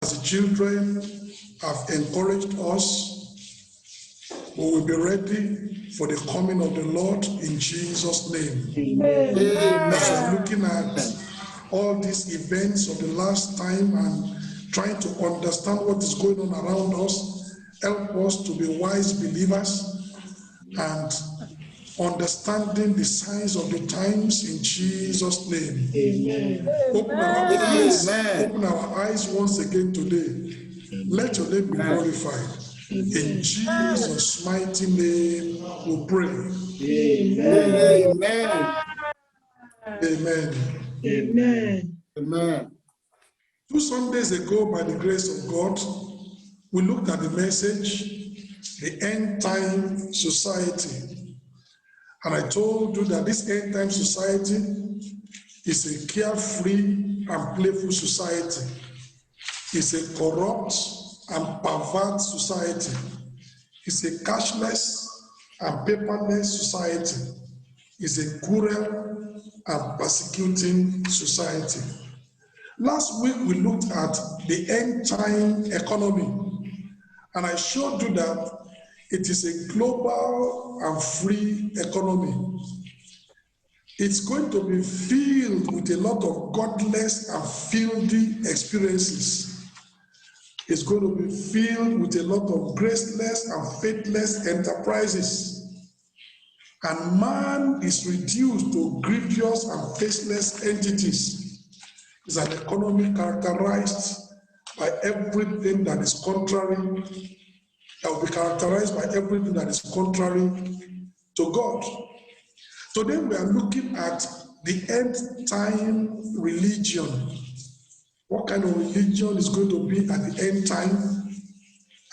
As the children have encouraged us, we will be ready for the coming of the Lord in Jesus' name. Amen. As we're looking at all these events of the last time and trying to understand what is going on around us, help us to be wise believers and understanding the signs of the times in Jesus' name. Amen. Open our eyes, open our eyes once again today. Let your name be glorified. In Jesus' mighty name we pray. Amen. Amen. Amen. Amen. 2 Sundays ago, by the grace of God, we looked at the message, the end time society. And I told you that this end time society is a carefree and playful society. It's a corrupt and perverted society. It's a cashless and paperless society. It's a cruel and persecuting society. Last week we looked at the end time economy, and I showed you that it is a global and free economy. It's going to be filled with a lot of godless and filthy experiences. It's going to be filled with a lot of graceless and faithless enterprises. And man is reduced to grievous and faceless entities. It's an economy characterized by everything that is contrary, that will be characterized by everything that is contrary to God. Today we are looking at the end time religion. What kind of religion is going to be at the end time?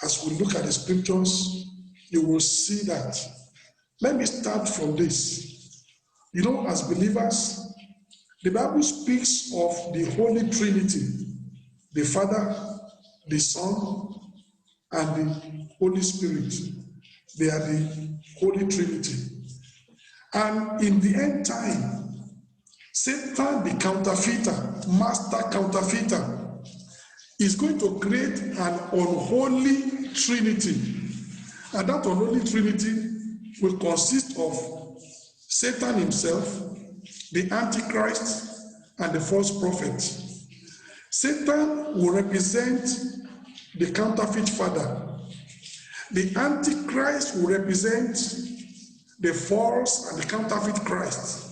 As we look at the scriptures, you will see that. Let me start from this. You know, as believers, the Bible speaks of the Holy Trinity, the Father, the Son, and the Holy Spirit. They are the Holy Trinity. And in the end time, Satan, the counterfeiter, master counterfeiter, is going to create an unholy trinity. And that unholy trinity will consist of Satan himself, the Antichrist, and the false prophet. Satan will represent the counterfeit father. The Antichrist will represent the false and the counterfeit Christ.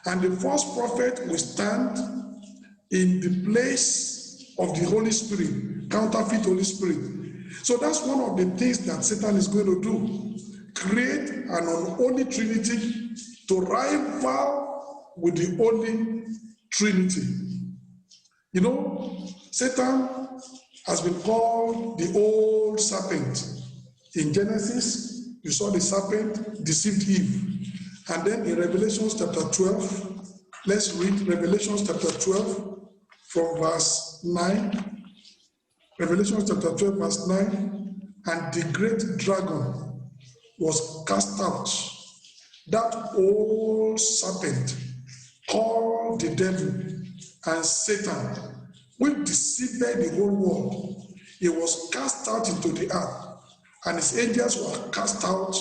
And the false prophet will stand in the place of the Holy Spirit, counterfeit Holy Spirit. So that's one of the things that Satan is going to do. Create an unholy trinity to rival with the Holy Trinity. You know, Satan has been called the old serpent. In Genesis, you saw the serpent deceived Eve. And then in Revelation chapter 12, let's read Revelation chapter 12 from verse 9. Revelation chapter 12, verse 9. And the great dragon was cast out, that old serpent called the devil and Satan, which deceived the whole world. He was cast out into the earth, and his angels were cast out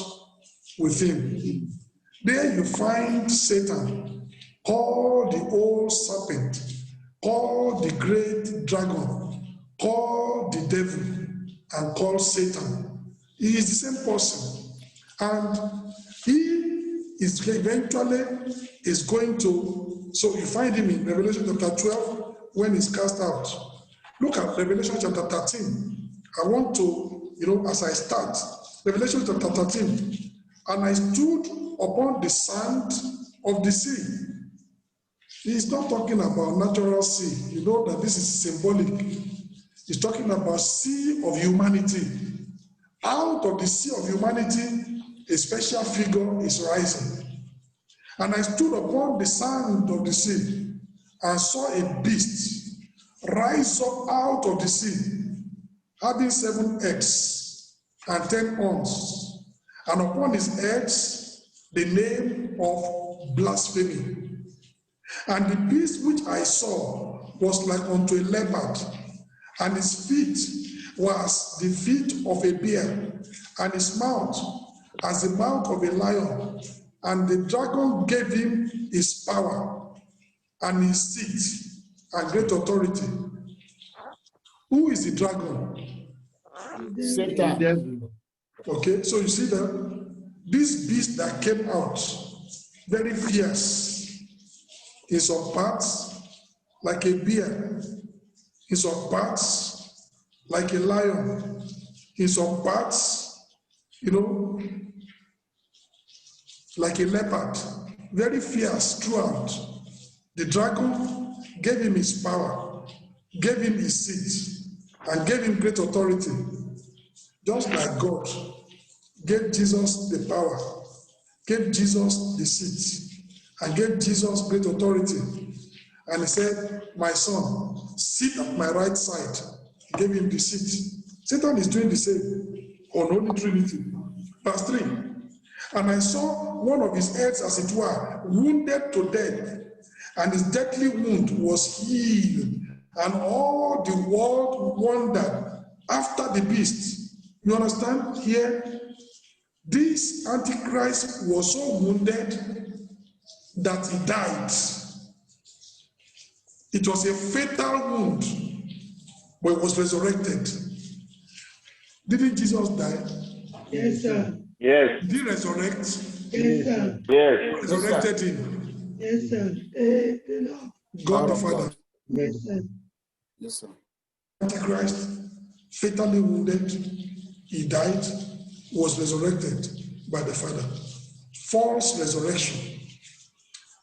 with him. There you find Satan, called the old serpent, called the great dragon, called the devil, and called Satan. He is the same person. And he is eventually is going to, so you find him in Revelation chapter 12 when he's cast out. Look at Revelation chapter 13. I want to, as I start, Revelation chapter 13. And I stood upon the sand of the sea. He's not talking about natural sea. You know that this is symbolic. He's talking about sea of humanity. Out of the sea of humanity, a special figure is rising. And I stood upon the sand of the sea and saw a beast rise up out of the sea, having 7 heads and 10 horns, and upon his heads the name of blasphemy. And the beast which I saw was like unto a leopard, and his feet was the feet of a bear, and his mouth as the mouth of a lion. And the dragon gave him his power and his seat and great authority. Who is the dragon? The devil. Okay, so you see that this beast that came out, very fierce, in some parts like a bear, in some parts like a lion, in some parts, like a leopard, very fierce throughout. The dragon gave him his power, gave him his seat, and gave him great authority. Just like God gave Jesus the power, gave Jesus the seat, and gave Jesus great authority. And he said, my son, sit at my right side. He gave him the seat. Satan is doing the same on Holy Trinity. Verse 3. And I saw one of his heads, as it were, wounded to death, and his deadly wound was healed, and all the world wondered after the beast. You understand here? This Antichrist was so wounded that he died. It was a fatal wound, but he was resurrected. Didn't Jesus die? Yes, sir. Yes. Did he resurrect? Yes, sir. Yes. Resurrected him. Yes, sir. God the Father. Yes, sir. Yes, sir. Antichrist, fatally wounded, he died, was resurrected by the Father. False resurrection.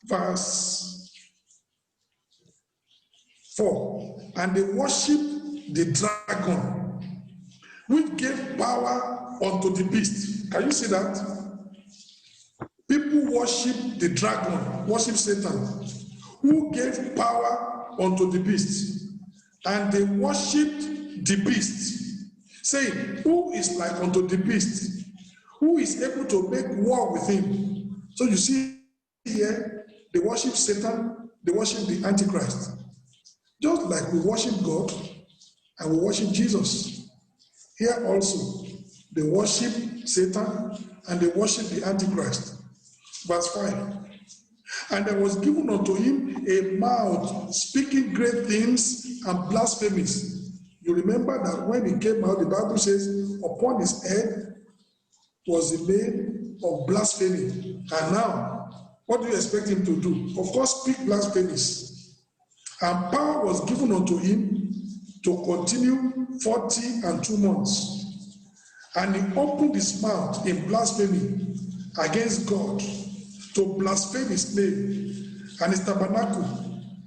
Verse 4. And they worshiped the dragon, which gave power unto the beast. Can you see that? People worship the dragon, worship Satan, who gave power unto the beast. And they worshipped the beast, saying, who is like unto the beast? Who is able to make war with him? So you see here, they worship Satan, they worship the Antichrist. Just like we worship God and we worship Jesus. Here also, they worship Satan and they worship the Antichrist. Verse 5. And there was given unto him a mouth speaking great things and blasphemies. You remember that when he came out, the Bible says, upon his head was the name of blasphemy. And now, what do you expect him to do? Of course, speak blasphemies. And power was given unto him to continue 42 months. And he opened his mouth in blasphemy against God, to blaspheme his name and his tabernacle,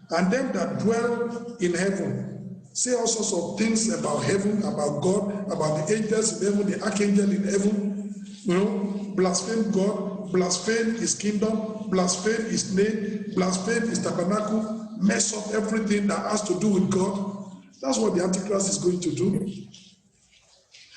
and them that dwell in heaven. Say all sorts of things about heaven, about God, about the angels in heaven, the archangel in heaven. Blaspheme God, blaspheme his kingdom, blaspheme his name, blaspheme his tabernacle, mess up everything that has to do with God. That's what the Antichrist is going to do.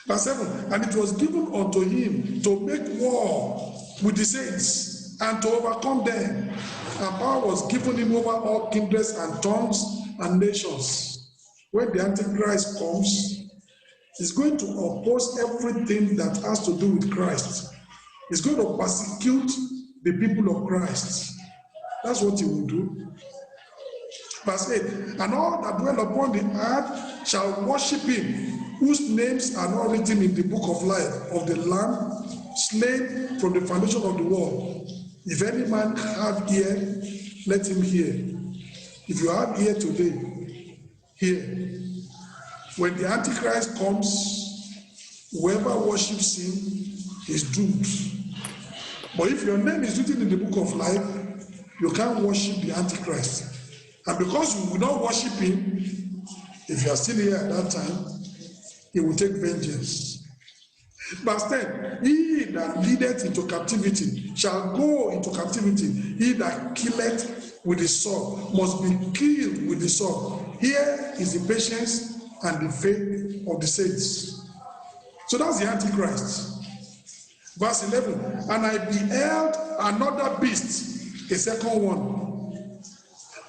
Verse 7. And it was given unto him to make war with the saints and to overcome them. And power was given him over all kindreds and tongues and nations. When the Antichrist comes, he's going to oppose everything that has to do with Christ. He's going to persecute the people of Christ. That's what he will do. Verse 8. And all that dwell upon the earth shall worship him, whose names are not written in the book of life of the Lamb, slain from the foundation of the world. If any man have ear, let him hear. If you have ear today, hear. When the Antichrist comes, whoever worships him is doomed. But if your name is written in the book of life, you can't worship the Antichrist. And because you will not worship him, if you are still here at that time, he will take vengeance. Verse 10. He that leadeth into captivity shall go into captivity. He that killeth with the sword must be killed with the sword. Here is the patience and the faith of the saints. So that's the Antichrist. Verse 11. And I beheld another beast, a second one,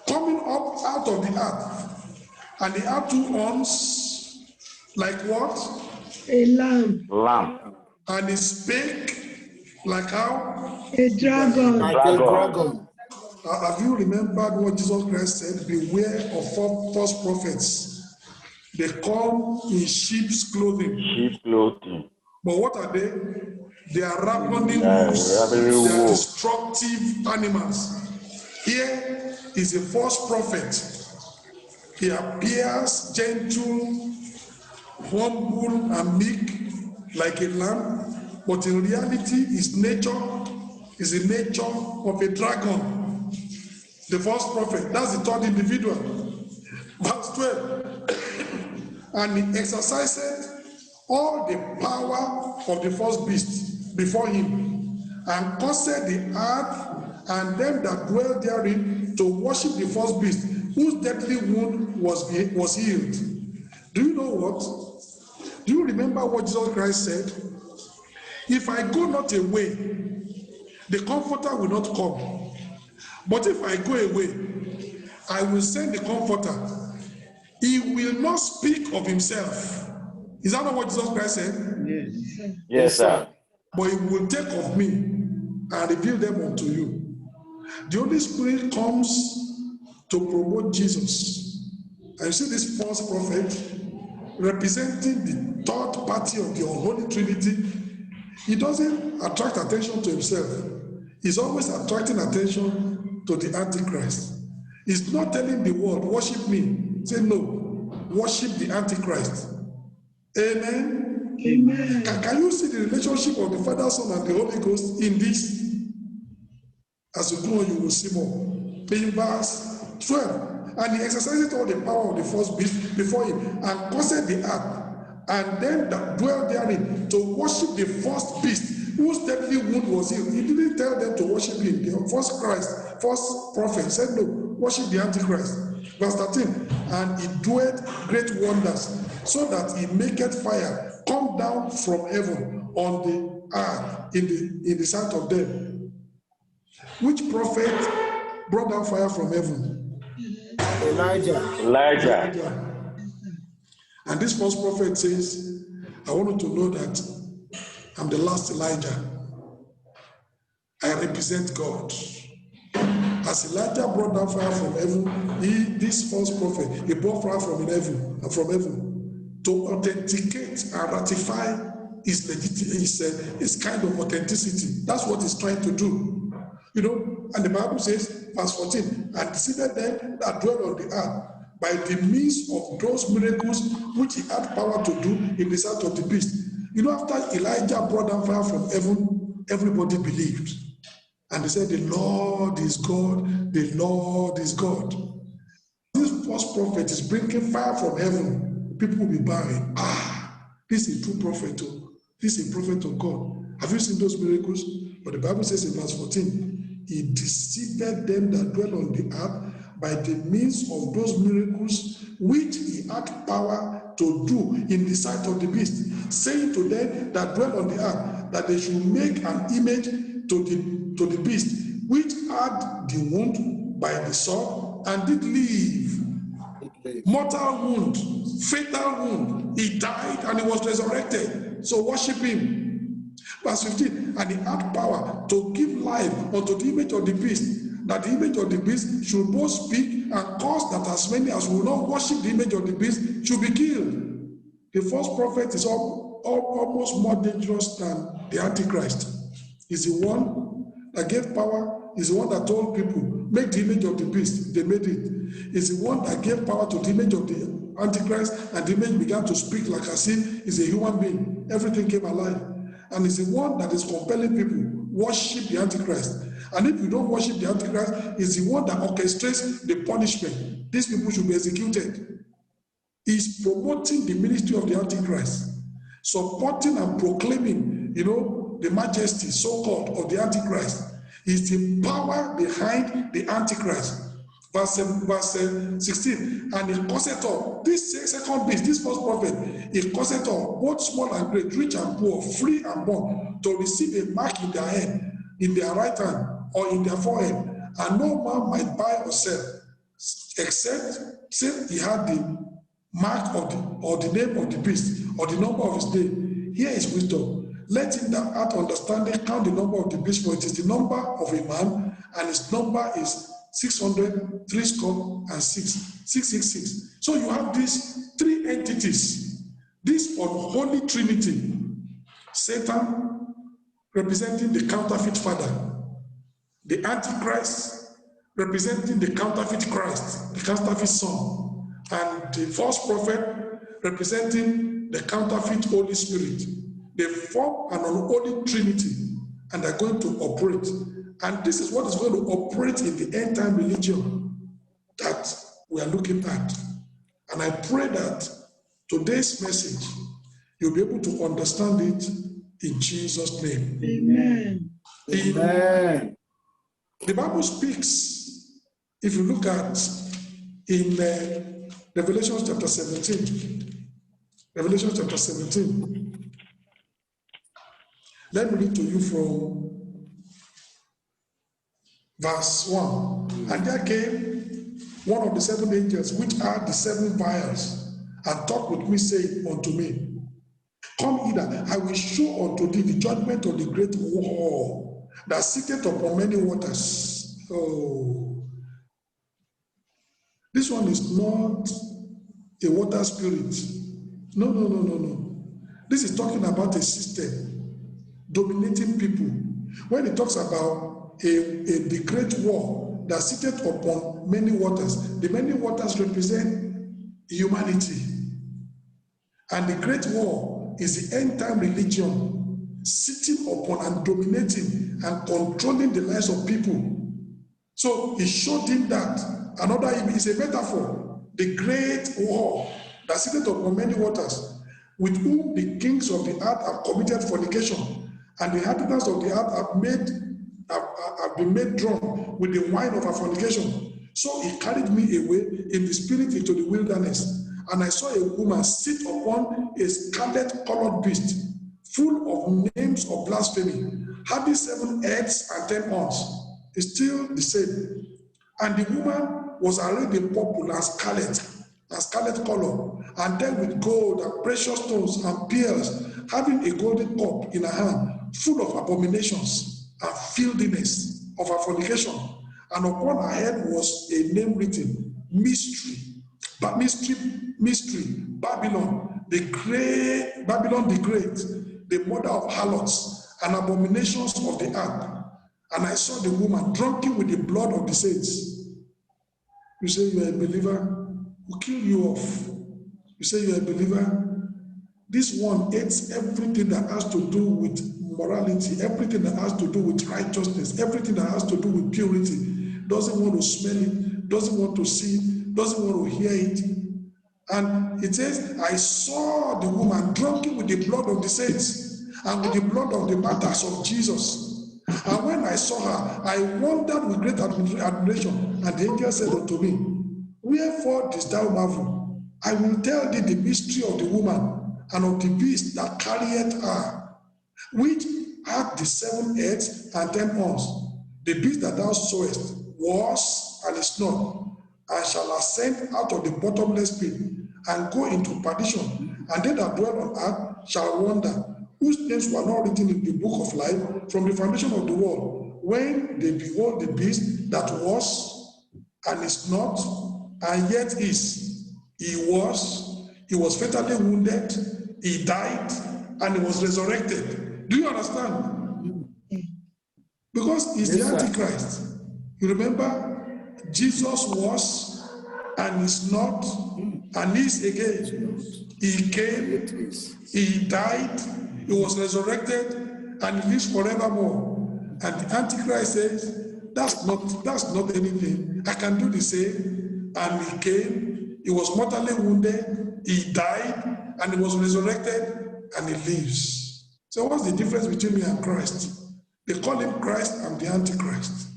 coming up out of the earth, and he had 2 horns Like what? A lamb. Lamb. And he spake like how? A dragon. Like a Dragon. dragon. Have you remembered what Jesus Christ said? Beware of false prophets. They come in sheep's clothing. Sheep clothing. But what are they? They are ravening Yeah, wolves. ravening They are wolves. destructive animals. Here is a false prophet. He appears gentle, humble, and meek like a lamb, but in reality, his nature is the nature of a dragon. The false prophet, that's the third individual. Verse 12. And he exercised all the power of the first beast before him, and caused the earth and them that dwell therein to worship the first beast, whose deadly wound was healed. Do you know what? Do you remember what Jesus Christ said? If I go not away, the Comforter will not come. But if I go away, I will send the Comforter. He will not speak of himself. Is that not what Jesus Christ said? Yes. Yes, sir. But he will take of me and reveal them unto you. The Holy Spirit comes to promote Jesus. And you see this false prophet representing the third party of the unholy Trinity. He doesn't attract attention to himself. He's always attracting attention to the Antichrist. He's not telling the world, worship me. Say no, worship the Antichrist. Amen. Amen. Can you see the relationship of the Father, Son, and the Holy Ghost in this? As you go on, you will see more. In verse 12. And he exercised all the power of the first beast before him, and caused the earth, and them that dwell therein, to worship the first beast, whose deadly wound was healed. He didn't tell them to worship him. The first prophet said, no, worship the Antichrist. Verse 13. And he doeth great wonders, so that he maketh fire come down from heaven on the earth in the sight of them. Which prophet brought down fire from heaven? Elijah. And this false prophet says, I want you to know that I'm the last Elijah. I represent God. As Elijah brought down fire from heaven, this false prophet, he brought fire from heaven to authenticate and ratify his kind of authenticity. That's what he's trying to do. You know, and the Bible says, verse 14, and deceived them that dwell on the earth by the means of those miracles which he had power to do in the sight of the beast. You know, after Elijah brought down fire from heaven, everybody believed. And they said, the Lord is God, the Lord is God. This false prophet is bringing fire from heaven. People will be bowing. This is a true prophet. This is a prophet of God. Have you seen those miracles? But the Bible says in verse 14, he deceived them that dwell on the earth by the means of those miracles which he had power to do in the sight of the beast, saying to them that dwell on the earth that they should make an image to the beast, which had the wound by the sword and did live. Mortal wound, fatal wound. He died and he was resurrected. So worship him. Verse 15, and he had power to give life unto the image of the beast, that the image of the beast should both speak and cause that as many as will not worship the image of the beast should be killed. The false prophet is almost more dangerous than the Antichrist. He's the one that gave power, he's the one that told people, make the image of the beast. They made it. He's the one that gave power to the image of the Antichrist, and the image began to speak like as if he's a human being. Everything came alive. And it's the one that is compelling people, worship the Antichrist. And if you don't worship the Antichrist, it's the one that orchestrates the punishment. These people should be executed. He's promoting the ministry of the Antichrist, supporting and proclaiming, the majesty, so-called, of the Antichrist. Is the power behind the Antichrist. Verse 16, and he caused all, this second beast, this false prophet, he caused all, both small and great, rich and poor, free and bond, to receive a mark in their hand, in their right hand, or in their forehead, and no man might buy or sell, except he had the mark or the name of the beast, or the number of his day. Here is wisdom. Let him that hath understanding count the number of the beast, for it is the number of a man, and his number is 666. So you have these three entities, this unholy trinity: Satan representing the counterfeit father, the Antichrist representing the counterfeit Christ, the counterfeit son, and the false prophet representing the counterfeit Holy Spirit. They form an unholy trinity, and they're going to operate. And this is what is going to operate in the end time religion that we are looking at. And I pray that today's message, you'll be able to understand it in Jesus' name. Amen. Amen. The Bible speaks, if you look at in Revelation chapter 17, Revelation chapter 17, let me read to you from verse 1. And there came one of the seven angels, which are the seven vials, and talked with me, saying unto me, Come hither, I will show unto thee the judgment of the great whore that sitteth upon many waters. Oh, this one is not a water spirit. No. This is talking about a system dominating people. When it talks about the great war that sitteth upon many waters, the many waters represent humanity. And the great war is the end time religion sitting upon and dominating and controlling the lives of people. So he showed him that another is a metaphor, the great war that sitteth upon many waters, with whom the kings of the earth have committed fornication, and the inhabitants of the earth have been made drunk with the wine of her fornication. So he carried me away in the spirit into the wilderness, and I saw a woman sit upon a scarlet-colored beast, full of names of blasphemy, having 7 heads and 10 horns. It's still the same. And the woman was arrayed in purple and scarlet color, and dealt with gold and precious stones and pearls, having a golden cup in her hand, full of abominations and filthiness of her fornication. And upon her head was a name written, Mystery, Babylon the Great, the mother of harlots and abominations of the earth. And I saw the woman drunken with the blood of the saints. You say you are a believer, who kill you off. You say you are a believer. This one hates everything that has to do with morality, everything that has to do with righteousness, everything that has to do with purity. Doesn't want to smell it, doesn't want to see it, doesn't want to hear it. And it says, I saw the woman drunken with the blood of the saints and with the blood of the martyrs of Jesus. And when I saw her, I wondered with great admiration. And the angel said unto me, Wherefore didst thou marvel? I will tell thee the mystery of the woman and of the beast that carrieth her, which hath the 7 heads and 10 horns. The beast that thou sawest was and is not, and shall ascend out of the bottomless pit and go into perdition. And they that dwell on earth shall wonder, whose names were not written in the book of life from the foundation of the world, when they behold the beast that was and is not, and yet is. He was fatally wounded, he died, and he was resurrected. Do you understand? Because he's the Antichrist. You remember? Jesus was and is not and is again. He came, he died, he was resurrected, and he lives forevermore. And the Antichrist says, that's not anything. I can do the same. And he came, he was mortally wounded, he died, and he was resurrected, and he lives. So what's the difference between me and Christ? They call him Christ, I'm the Antichrist.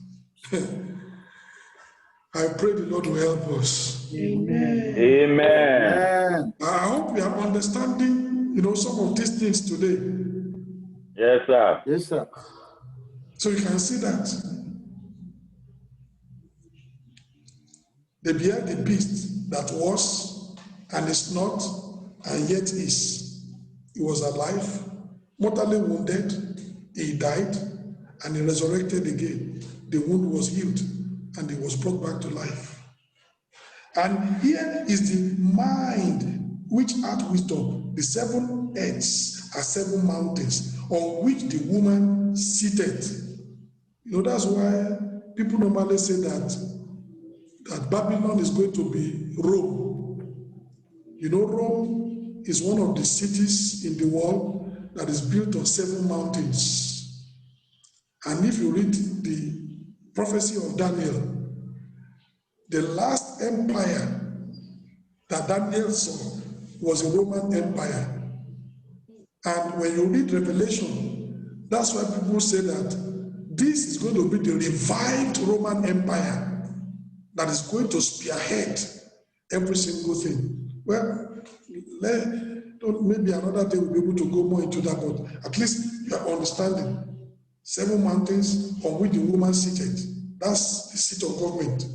I pray the Lord will help us. Amen. Amen. I hope we are understanding, some of these things today. Yes, sir. Yes, sir. So you can see that they beheld the beast that was and is not, and yet is. He was alive, mortally wounded, he died, and he resurrected again. The wound was healed, and he was brought back to life. And here is the mind which hath wisdom. The 7 heads are 7 mountains on which the woman seated. That's why people normally say that Babylon is going to be Rome. Rome is one of the cities in the world that is built on 7 mountains. And if you read the prophecy of Daniel, the last empire that Daniel saw was a Roman Empire. And when you read Revelation, that's why people say that this is going to be the revived Roman Empire that is going to spearhead every single thing. Well, maybe another day we'll be able to go more into that, but at least you are understanding. 7 mountains on which the woman seated. That's the seat of government.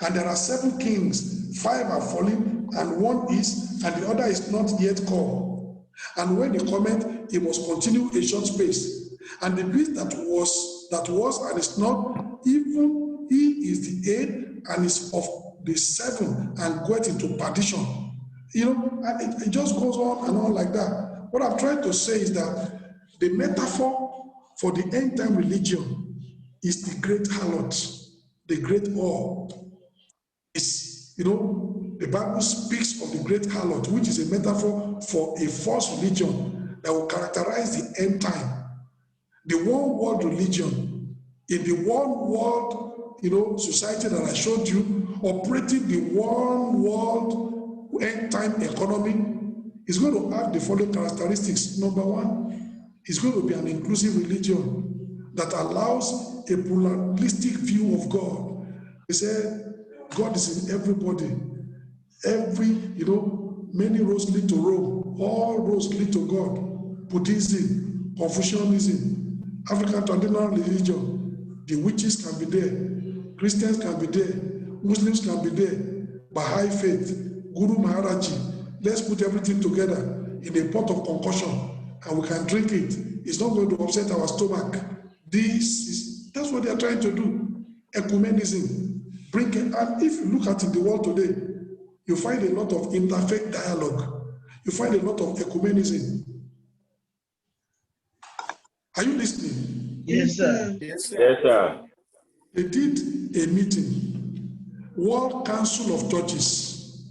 And there are 7 kings, 5 are fallen, and 1 is, and the other is not yet come. And when he cometh, he must continue a short space. And the beast that was and is not, even he is the 8th and is of the 7 and goeth into perdition. And it just goes on and on like that. What I'm trying to say is that the metaphor for the end time religion is the great harlot, the great whore. The Bible speaks of the great harlot, which is a metaphor for a false religion that will characterize the end time. The one world religion, in the one world, society that I showed you, operating the one world end time economy, is going to have the following characteristics. Number 1, it's going to be an inclusive religion that allows a pluralistic view of God. He said, God is in everybody. Many roads lead to Rome. All roads lead to God. Buddhism, Confucianism, African traditional religion. The witches can be there. Christians can be there. Muslims can be there. Baha'i faith, Guru Maharaji. Let's put everything together in a pot of concoction and we can drink it. It's not going to upset our stomach. That's what they are trying to do. Ecumenism. And if you look at the world today, you find a lot of interfaith dialogue. You find a lot of ecumenism. Are you listening? Yes, sir. Yes, sir. Yes, sir. They did a meeting, World Council of Churches.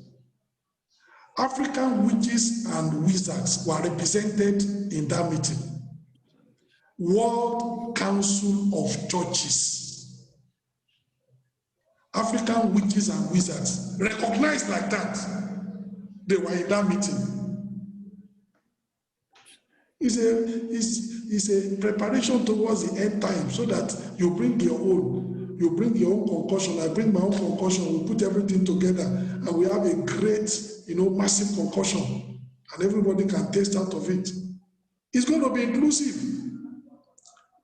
African witches and wizards were represented in that meeting. World Council of Churches. African witches and wizards, recognized like that, they were in that meeting. It's a preparation towards the end time so that you bring your own concoction, I bring my own concoction, we put everything together and we have a great, massive concoction and everybody can taste out of it. It's going to be inclusive,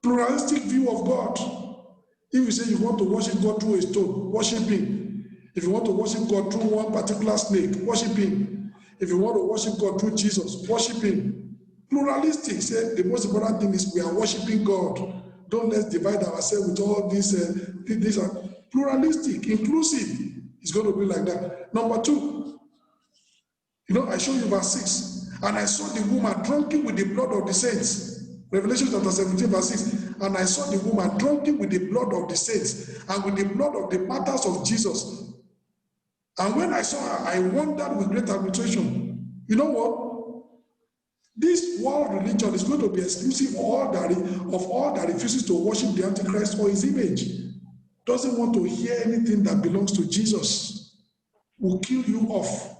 pluralistic view of God. If you say you want to worship God through a stone, worship Him. If you want to worship God through one particular snake, worship Him. If you want to worship God through Jesus, worship Him. Pluralistic, say the most important thing is we are worshiping God. Don't let's divide ourselves with all these. These are pluralistic, inclusive. It's going to be like that. Number 2, I show you verse 6. And I saw the woman drunken with the blood of the saints. Revelation chapter 17, verse 6. And I saw the woman drunken with the blood of the saints and with the blood of the martyrs of Jesus. And when I saw her, I wondered with great admiration. You know what? This world religion is going to be exclusive of all that refuses to worship the Antichrist or his image. Doesn't want to hear anything that belongs to Jesus. Will kill you off.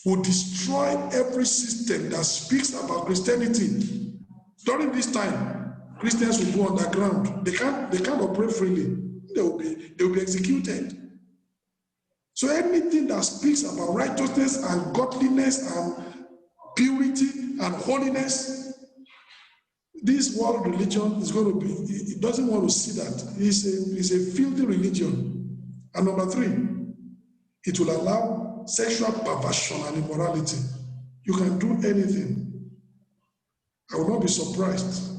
Will destroy every system that speaks about Christianity. During this time, Christians will go underground. They can't operate freely. They will be executed. So anything that speaks about righteousness and godliness and purity and holiness, this world religion is going to be, it doesn't want to see that. It's a filthy religion. And number 3, it will allow sexual perversion and immorality. You can do anything. I will not be surprised.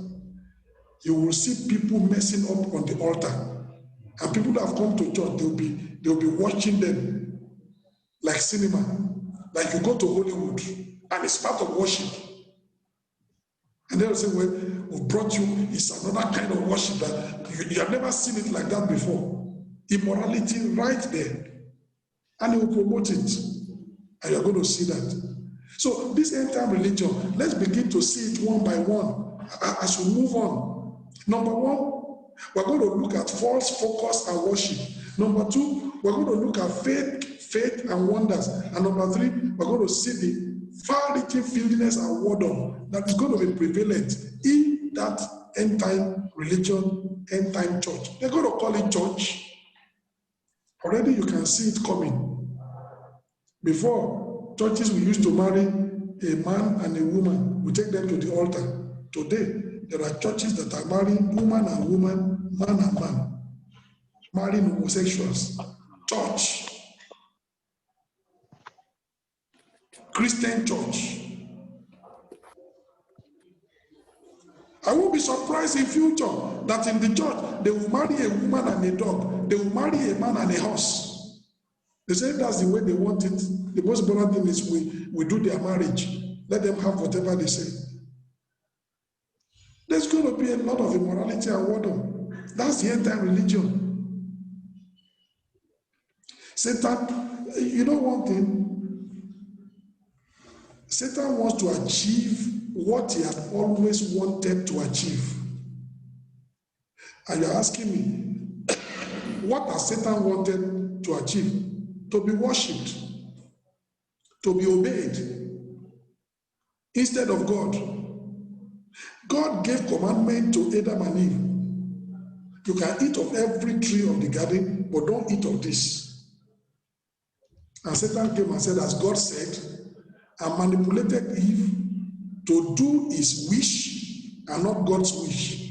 You will see people messing up on the altar. And people that have come to church, they'll be watching them like cinema. Like you go to Hollywood and it's part of worship. And they'll say, well, we brought you, it's another kind of worship that you have never seen it like that before. Immorality right there. And he will promote it. And you're going to see that. So this end-time religion, let's begin to see it one by one as we move on. Number one, we're going to look at false focus and worship. Number two, we're going to look at faith and wonders. And number three, we're going to see the far-reaching filthiness and whoredom that is going to be prevalent in that end-time religion, end-time church. They're going to call it church. Already you can see it coming. Before, churches we used to marry a man and a woman. We take them to the altar. Today, there are churches that are marrying woman and woman, man and man, marrying homosexuals. Church. Christian church. I won't be surprised in future that in the church, they will marry a woman and a dog. They will marry a man and a horse. They say that's the way they want it. The most important thing is we do their marriage. Let them have whatever they say. There's going to be a lot of immorality and whoredom. That's the end-time religion. Satan, you know one thing? Satan wants to achieve what he had always wanted to achieve. And you're asking me, what has Satan wanted to achieve? To be worshipped, to be obeyed, instead of God. God gave commandment to Adam and Eve. You can eat of every tree of the garden, but don't eat of this. And Satan came and said, as God said, and manipulated Eve to do his wish and not God's wish.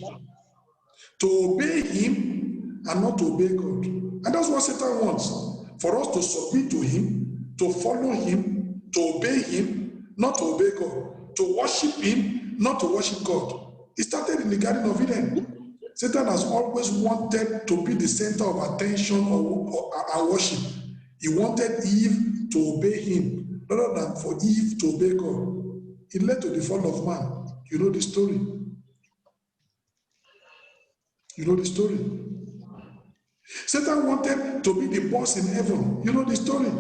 To obey him and not to obey God. And that's what Satan wants. For us to submit to him, to follow him, to obey him, not to obey God. To worship him, not to worship God. It started in the Garden of Eden. Satan has always wanted to be the center of attention and worship. He wanted Eve to obey him, rather than for Eve to obey God. It led to the fall of man. You know the story. You know the story. Satan wanted to be the boss in heaven. You know the story.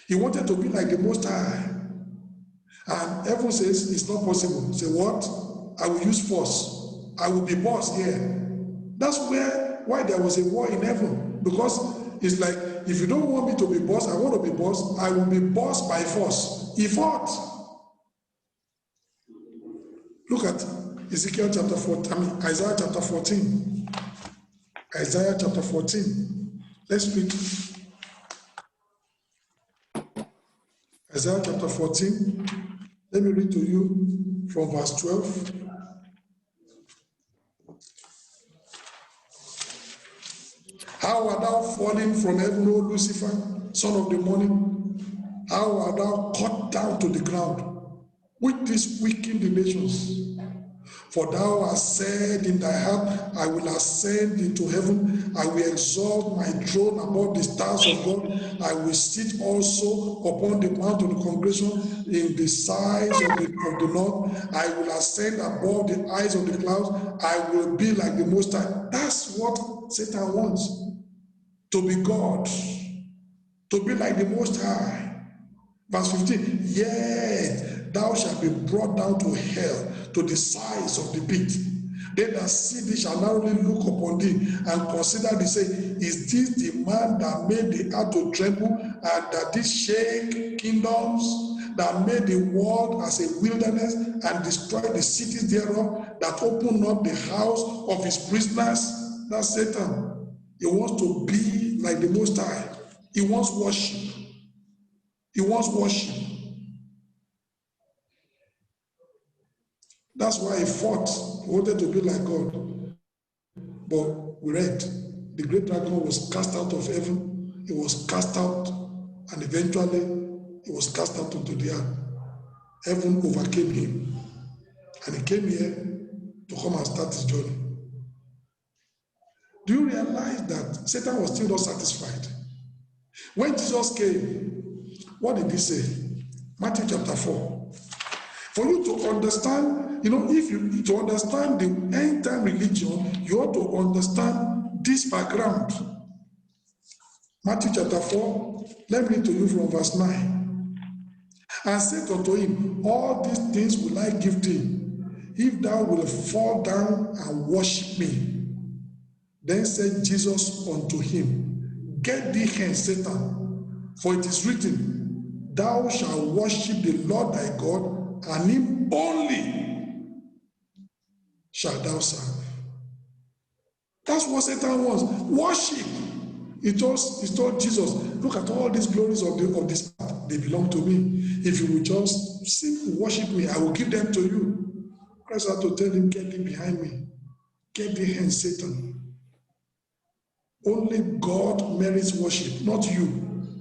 He wanted to be like the Most High. And heaven says it's not possible. Say what? I will use force. I will be boss here. That's why there was a war in heaven. Because it's like, if you don't want me to be boss, I want to be boss. I will be boss by force. He fought. Look at Ezekiel chapter 14, Isaiah chapter 14. Isaiah chapter 14. Let's read. Isaiah chapter 14. Let me read to you from verse 12. How art thou fallen from heaven, O Lucifer, son of the morning? How art thou cut down to the ground? With this weaken the nations. For thou hast said in thy heart, I will ascend into heaven. I will exalt my throne above the stars of God. I will sit also upon the mount of the congregation in the sides of the north. I will ascend above the eyes of the clouds. I will be like the Most High. That's what Satan wants. To be God. To be like the Most High. Verse 15. Yet thou shalt be brought down to hell, to the sides of the pit. They that see thee shall narrowly look upon thee and consider thee, say, is this the man that made the earth to tremble, and that did shake kingdoms, that made the world as a wilderness and destroyed the cities thereof, that opened up the house of his prisoners? That's Satan. He wants to be like the Most High. He wants worship. He wants worship. That's why he fought. He wanted to be like God. But we read, the great dragon was cast out of heaven. He was cast out and eventually he was cast out into the earth. Heaven overcame him, and he came here to come and start his journey. Do you realize that Satan was still not satisfied? When Jesus came, what did he say? Matthew chapter 4. For you to understand, if you to understand the end time religion, you ought to understand this background. Matthew chapter 4, let me read to you from verse 9. And said unto him, all these things will I give thee, if thou wilt fall down and worship me. Then said Jesus unto him, get thee hence, Satan, for it is written, thou shalt worship the Lord thy God, and him only shalt thou serve. That's what Satan wants. Worship. He told Jesus, look at all these glories of this path. They belong to me. If you will just simply worship me, I will give them to you. Christ had to tell him, get thee behind me. Get thee hence, Satan. Only God merits worship, not you.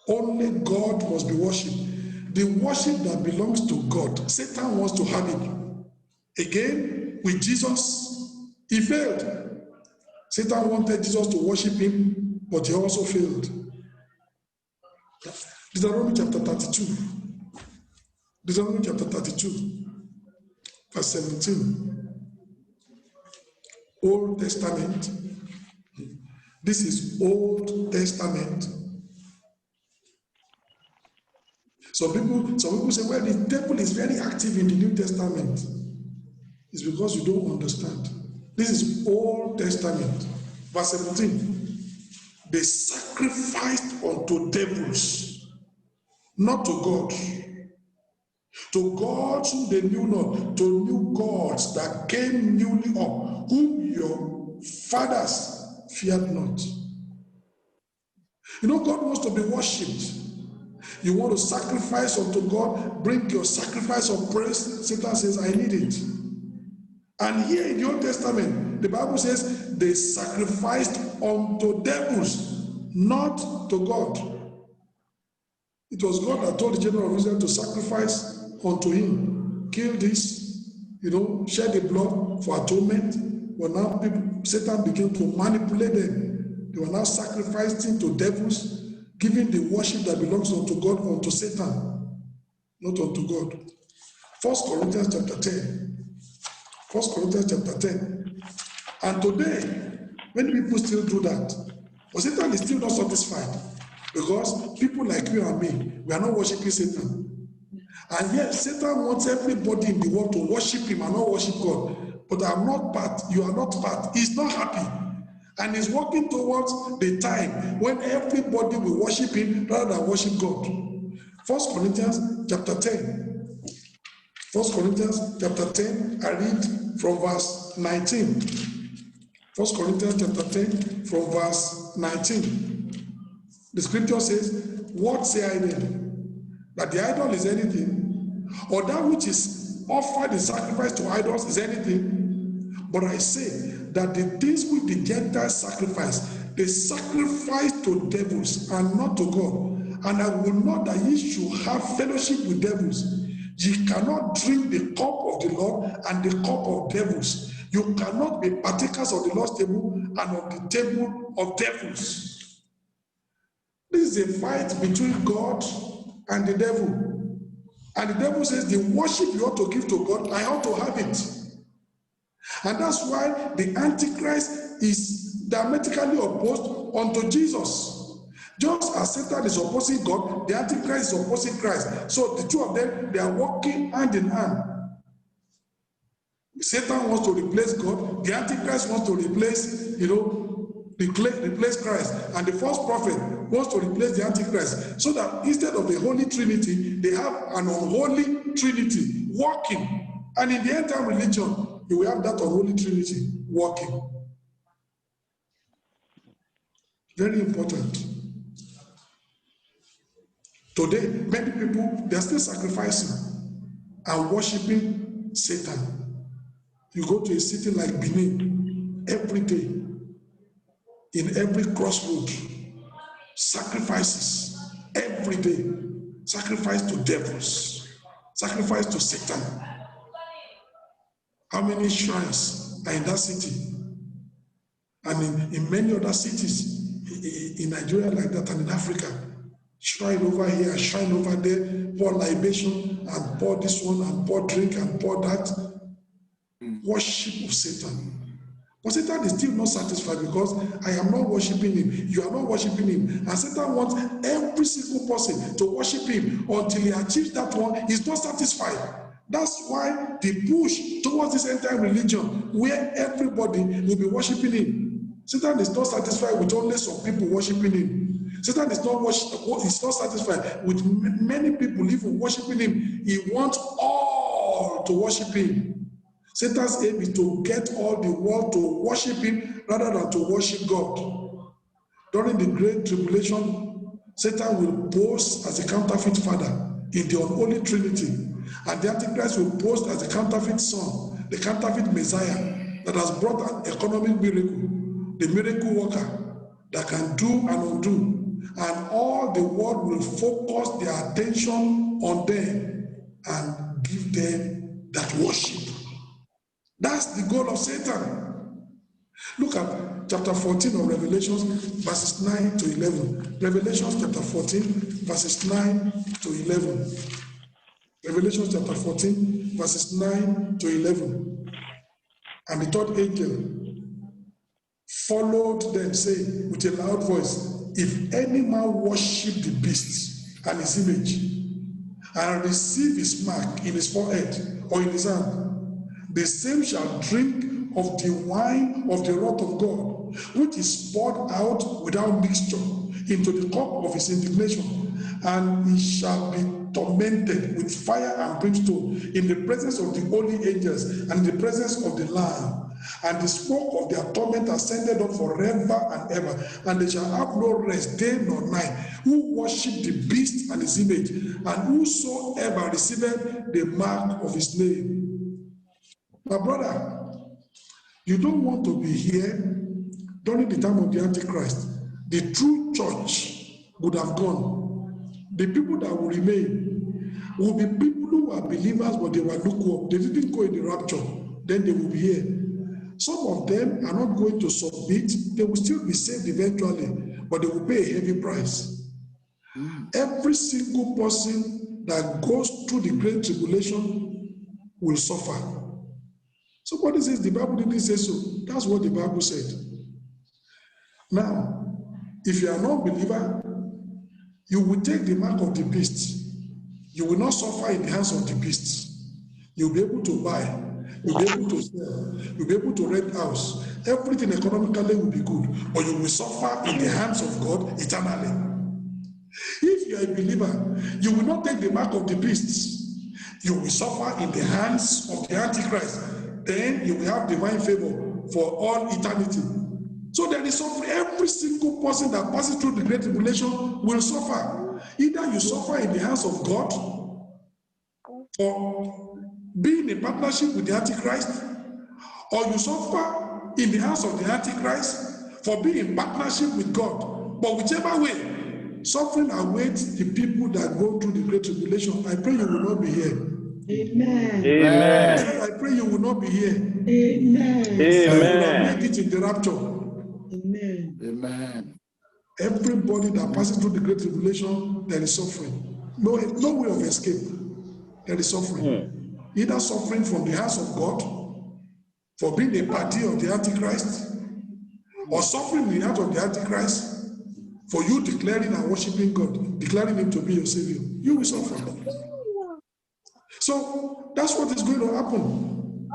Only God must be worshipped. The worship that belongs to God, Satan wants to have it. Again, with Jesus, he failed. Satan wanted Jesus to worship him, but he also failed. Deuteronomy chapter 32. Deuteronomy chapter 32, verse 17. Old Testament. This is Old Testament. Some people say, well, the temple is very active in the New Testament. It's because you don't understand. This is Old Testament. Verse 17. They sacrificed unto devils, not to God. To gods whom they knew not, to new gods that came newly up, whom your fathers feared not. God wants to be worshipped. You want to sacrifice unto God, bring your sacrifice of praise. Satan says, I need it. And here in the Old Testament, the Bible says they sacrificed unto devils, not to God. It was God that told the children of Israel to sacrifice unto him. Kill this, shed the blood for atonement. But now Satan began to manipulate them. They were now sacrificing to devils, giving the worship that belongs unto God unto Satan, not unto God. 1 Corinthians chapter 10. 1 Corinthians chapter 10. And today, many people still do that. But Satan is still not satisfied. Because people like you and me, we are not worshiping Satan. And yet, Satan wants everybody in the world to worship him and not worship God. But I'm not part, you are not part. He's not happy. And he's working towards the time when everybody will worship him rather than worship God. 1 Corinthians chapter 10. 1 Corinthians chapter 10, I read from verse 19. 1 Corinthians chapter 10 from verse 19. The scripture says, what say I then? That the idol is anything? Or that which is offered in sacrifice to idols is anything? But I say that the things which the Gentiles sacrifice, they sacrifice to devils and not to God. And I will not that ye should have fellowship with devils. Ye cannot drink the cup of the Lord and the cup of devils. You cannot be partakers of the Lord's table and of the table of devils. This is a fight between God and the devil. And the devil says, the worship you ought to give to God, I ought to have it. And that's why the Antichrist is diametrically opposed unto Jesus. Just as Satan is opposing God, the Antichrist is opposing Christ. So the two of them, they are working hand in hand. Satan wants to replace God. The Antichrist wants to replace, replace Christ. And the false prophet wants to replace the Antichrist. So that instead of the Holy Trinity, they have an unholy Trinity working. And in the entire religion, you will have that unholy Trinity working. Very important. Today, many people, they are still sacrificing and worshiping Satan. You go to a city like Benin, every day, in every crossroad, sacrifices. every day. Sacrifice to devils, sacrifice to Satan. How many shrines are in that city? And in many other cities in Nigeria like that, and in Africa. Shrine over here, shrine over there, pour libation and pour this one and pour drink and pour that. Worship of Satan. But Satan is still not satisfied because I am not worshiping him. You are not worshiping him. And Satan wants every single person to worship him until he achieves that one. He's not satisfied. That's why the push towards this entire religion where everybody will be worshiping him. Satan is not satisfied with only some people worshiping him. Satan is not satisfied with many people even worshiping him. He wants all to worship him. Satan's aim is to get all the world to worship him rather than to worship God. During the Great Tribulation, Satan will pose as a counterfeit father in the unholy Trinity, and the Antichrist will pose as the counterfeit son, the counterfeit Messiah that has brought an economic miracle, the miracle worker that can do and undo, and all the world will focus their attention on them and give them that worship. That's the goal of Satan. Look at chapter 14 of Revelations, verses 9 to 11. Revelations chapter 14, verses 9 to 11. Revelations chapter 14, verses 9 to 11. And the third angel followed them, saying with a loud voice, if any man worship the beast and his image, and receive his mark in his forehead or in his hand, the same shall drink of the wine of the wrath of God, which is poured out without mixture into the cup of his indignation, and he shall be tormented with fire and brimstone in the presence of the holy angels and in the presence of the Lamb. And the smoke of their torment ascended up forever and ever, and they shall have no rest day nor night, who worship the beast and his image, and whosoever receiveth the mark of his name. My brother, you don't want to be here during the time of the Antichrist. The true church would have gone. The people that will remain will be people who are believers, but they were lukewarm. They didn't go in the rapture. Then they will be here. Some of them are not going to submit. They will still be saved eventually, but they will pay a heavy price. Every single person that goes through the Great Tribulation will suffer. Somebody says the Bible didn't say so. That's what the Bible said. Now, if you are not a believer, you will take the mark of the beast. You will not suffer in the hands of the beast. You'll be able to buy. You'll be able to sell. You'll be able to rent house. Everything economically will be good. But you will suffer in the hands of God eternally. If you are a believer, you will not take the mark of the beast. You will suffer in the hands of the Antichrist. Then you will have divine favor for all eternity. So there is suffering. Every single person that passes through the Great Tribulation will suffer. Either you suffer in the hands of God for being in partnership with the Antichrist, or you suffer in the hands of the Antichrist for being in partnership with God. But whichever way, suffering awaits the people that go through the Great Tribulation. I pray you will not be here. Amen. Amen. I pray you will not be here. Amen. You will not make it in the rapture. Amen. Amen. Everybody that passes through the Great Tribulation, there is suffering. No way of escape. There is suffering. Either suffering from the hands of God for being a party of the Antichrist, or suffering in the hands of the Antichrist for you declaring and worshiping God, declaring him to be your Savior. You will suffer. So that's what is going to happen.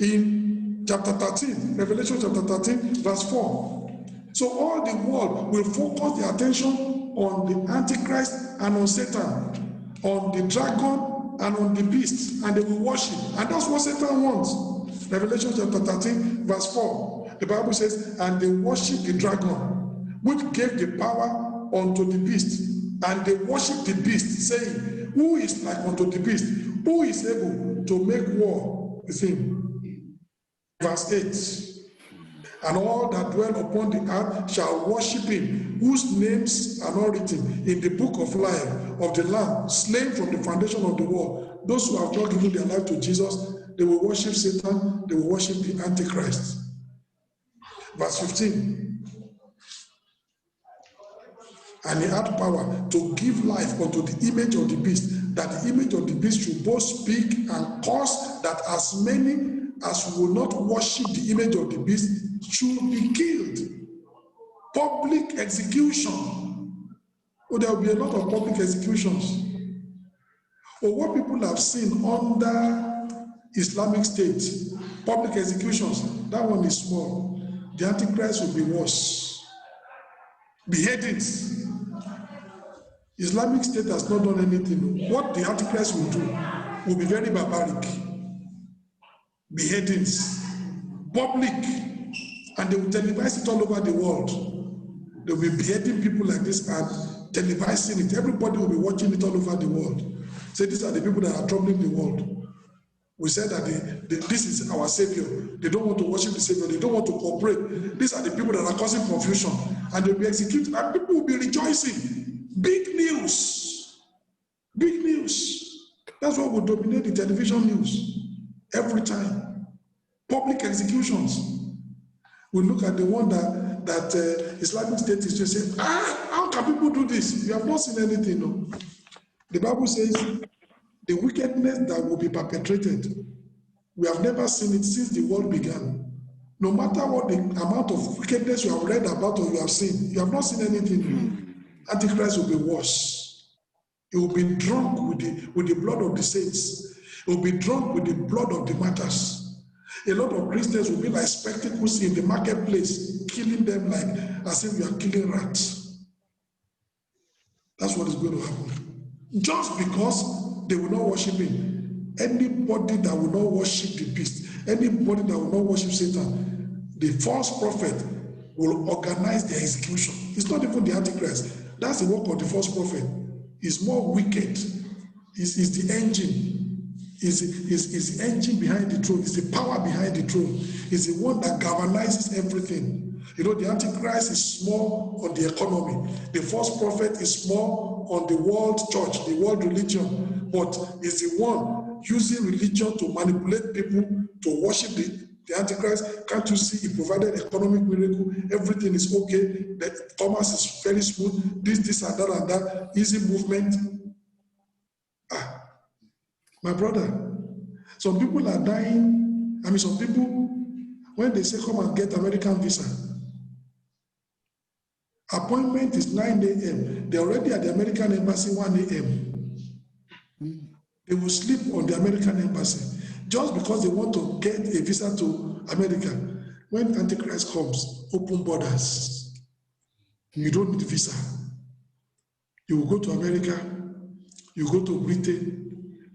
In chapter 13, Revelation chapter 13, verse 4. So all the world will focus their attention on the Antichrist and on Satan, on the dragon and on the beast, and they will worship. And that's what Satan wants. Revelation chapter 13, verse 4. The Bible says, and they worship the dragon, which gave the power unto the beast. And they worship the beast, saying, who is like unto the beast? Who is able to make war with him? Verse 8. and all that dwell upon the earth shall worship him, whose names are not written in the book of life of the Lamb, slain from the foundation of the world. Those who have not given their life to Jesus, they will worship Satan, they will worship the Antichrist. Verse 15. And he had power to give life unto the image of the beast, that the image of the beast should both speak and cause that as many as will not worship the image of the beast should be killed. Public execution. Oh, there will be a lot of public executions. Or what people have seen under Islamic State, public executions, that one is small. The Antichrist will be worse. Beheadings. Islamic State has not done anything. What the Antichrist will do will be very barbaric. Beheadings, public, and they will televise it all over the world. They will be beheading people like this and televising it. Everybody will be watching it all over the world. Say, these are the people that are troubling the world. We said that this is our Savior. They don't want to worship the Savior. They don't want to cooperate. These are the people that are causing confusion. And they'll be executed, and people will be rejoicing. Big news. Big news. That's what will dominate the television news every time. Public executions. We look at the one that Islamic State is just saying, how can people do this? You have not seen anything. No. The Bible says the wickedness that will be perpetrated, we have never seen it since the world began. No matter what the amount of wickedness you have read about or you have seen, you have not seen anything. Antichrist will be worse. He will be drunk with the blood of the saints. He will be drunk with the blood of the martyrs. A lot of Christians will be like spectacles in the marketplace, killing them like as if you are killing rats. That's what is going to happen. Just because they will not worship him. Anybody that will not worship the beast, anybody that will not worship Satan, the false prophet will organize their execution. It's not even the Antichrist. That's the work of the false prophet. It's more wicked. It's the engine. Is the engine behind the throne, is the power behind the throne, is the one that galvanizes everything. You know, the Antichrist is small on the economy. The false prophet is small on the world church, the world religion, but is the one using religion to manipulate people to worship the Antichrist. Can't you see he provided economic miracle? Everything is okay. The commerce is very smooth. This and that, easy movement. My brother, some people are dying. I mean, some people, when they say come and get American visa, appointment is 9 a.m. They're already at the American embassy 1 a.m. They will sleep on the American embassy just because they want to get a visa to America. When Antichrist comes, open borders. You don't need visa. You will go to America, you go to Britain,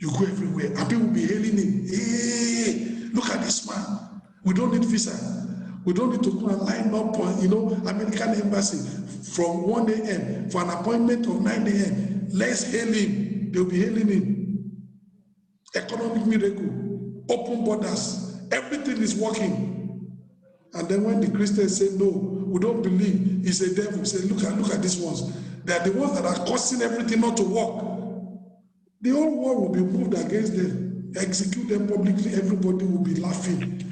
you go everywhere, and people will be hailing him. Hey, look at this man. We don't need visa. We don't need to go and line up on, American embassy from 1 a.m. for an appointment of 9 a.m. Let's hail him. They'll be hailing him. Economic miracle, open borders, everything is working. And then when the Christians say, no, we don't believe, he's a devil. Say, look at these ones. They are the ones that are causing everything not to work. The whole world will be moved against them. Execute them publicly, everybody will be laughing.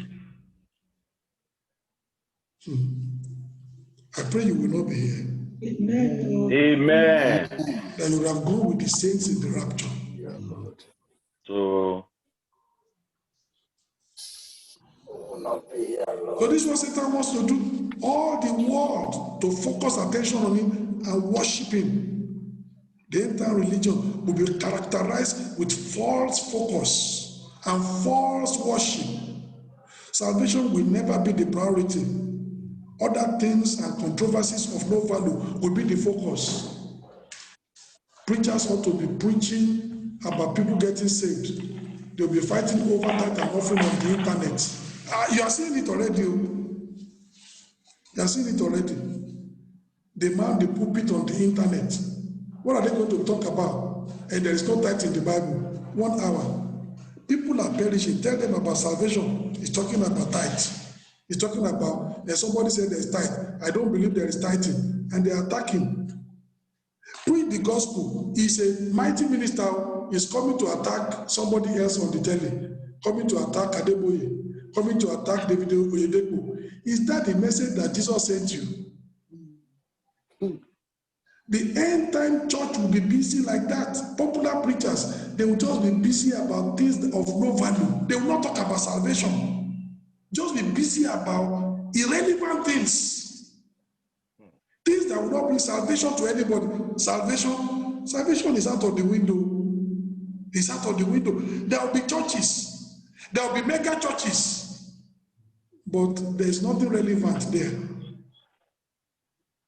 I pray you will not be here. Amen. Amen. That you will have gone with the saints in the rapture. Yeah, Lord. So this is what Satan wants to do. All the world to focus attention on him and worship him. The entire religion will be characterized with false focus and false worship. Salvation will never be the priority. Other things and controversies of no value will be the focus. Preachers ought to be preaching about people getting saved. They'll be fighting over that and offering on the internet. You are seeing it already. You are seeing it already. They mount the pulpit on the internet. What are they going to talk about? And there is no tithe in the Bible. 1 hour. People are perishing. Tell them about salvation. He's talking about tithe. He's talking about, and somebody said there's tithe. I don't believe there is tithing, and they attack him. Preach the gospel. He's a mighty minister. He's coming to attack somebody else on the telly, coming to attack Adeboye, coming to attack David Oyedepo. Is that the message that Jesus sent you? The end time church will be busy like that. Popular preachers, they will just be busy about things of no value. They will not talk about salvation. Just be busy about irrelevant things. Things that will not bring salvation to anybody. Salvation is out of the window. It's out of the window. There will be churches. There will be mega churches. But there is nothing relevant there.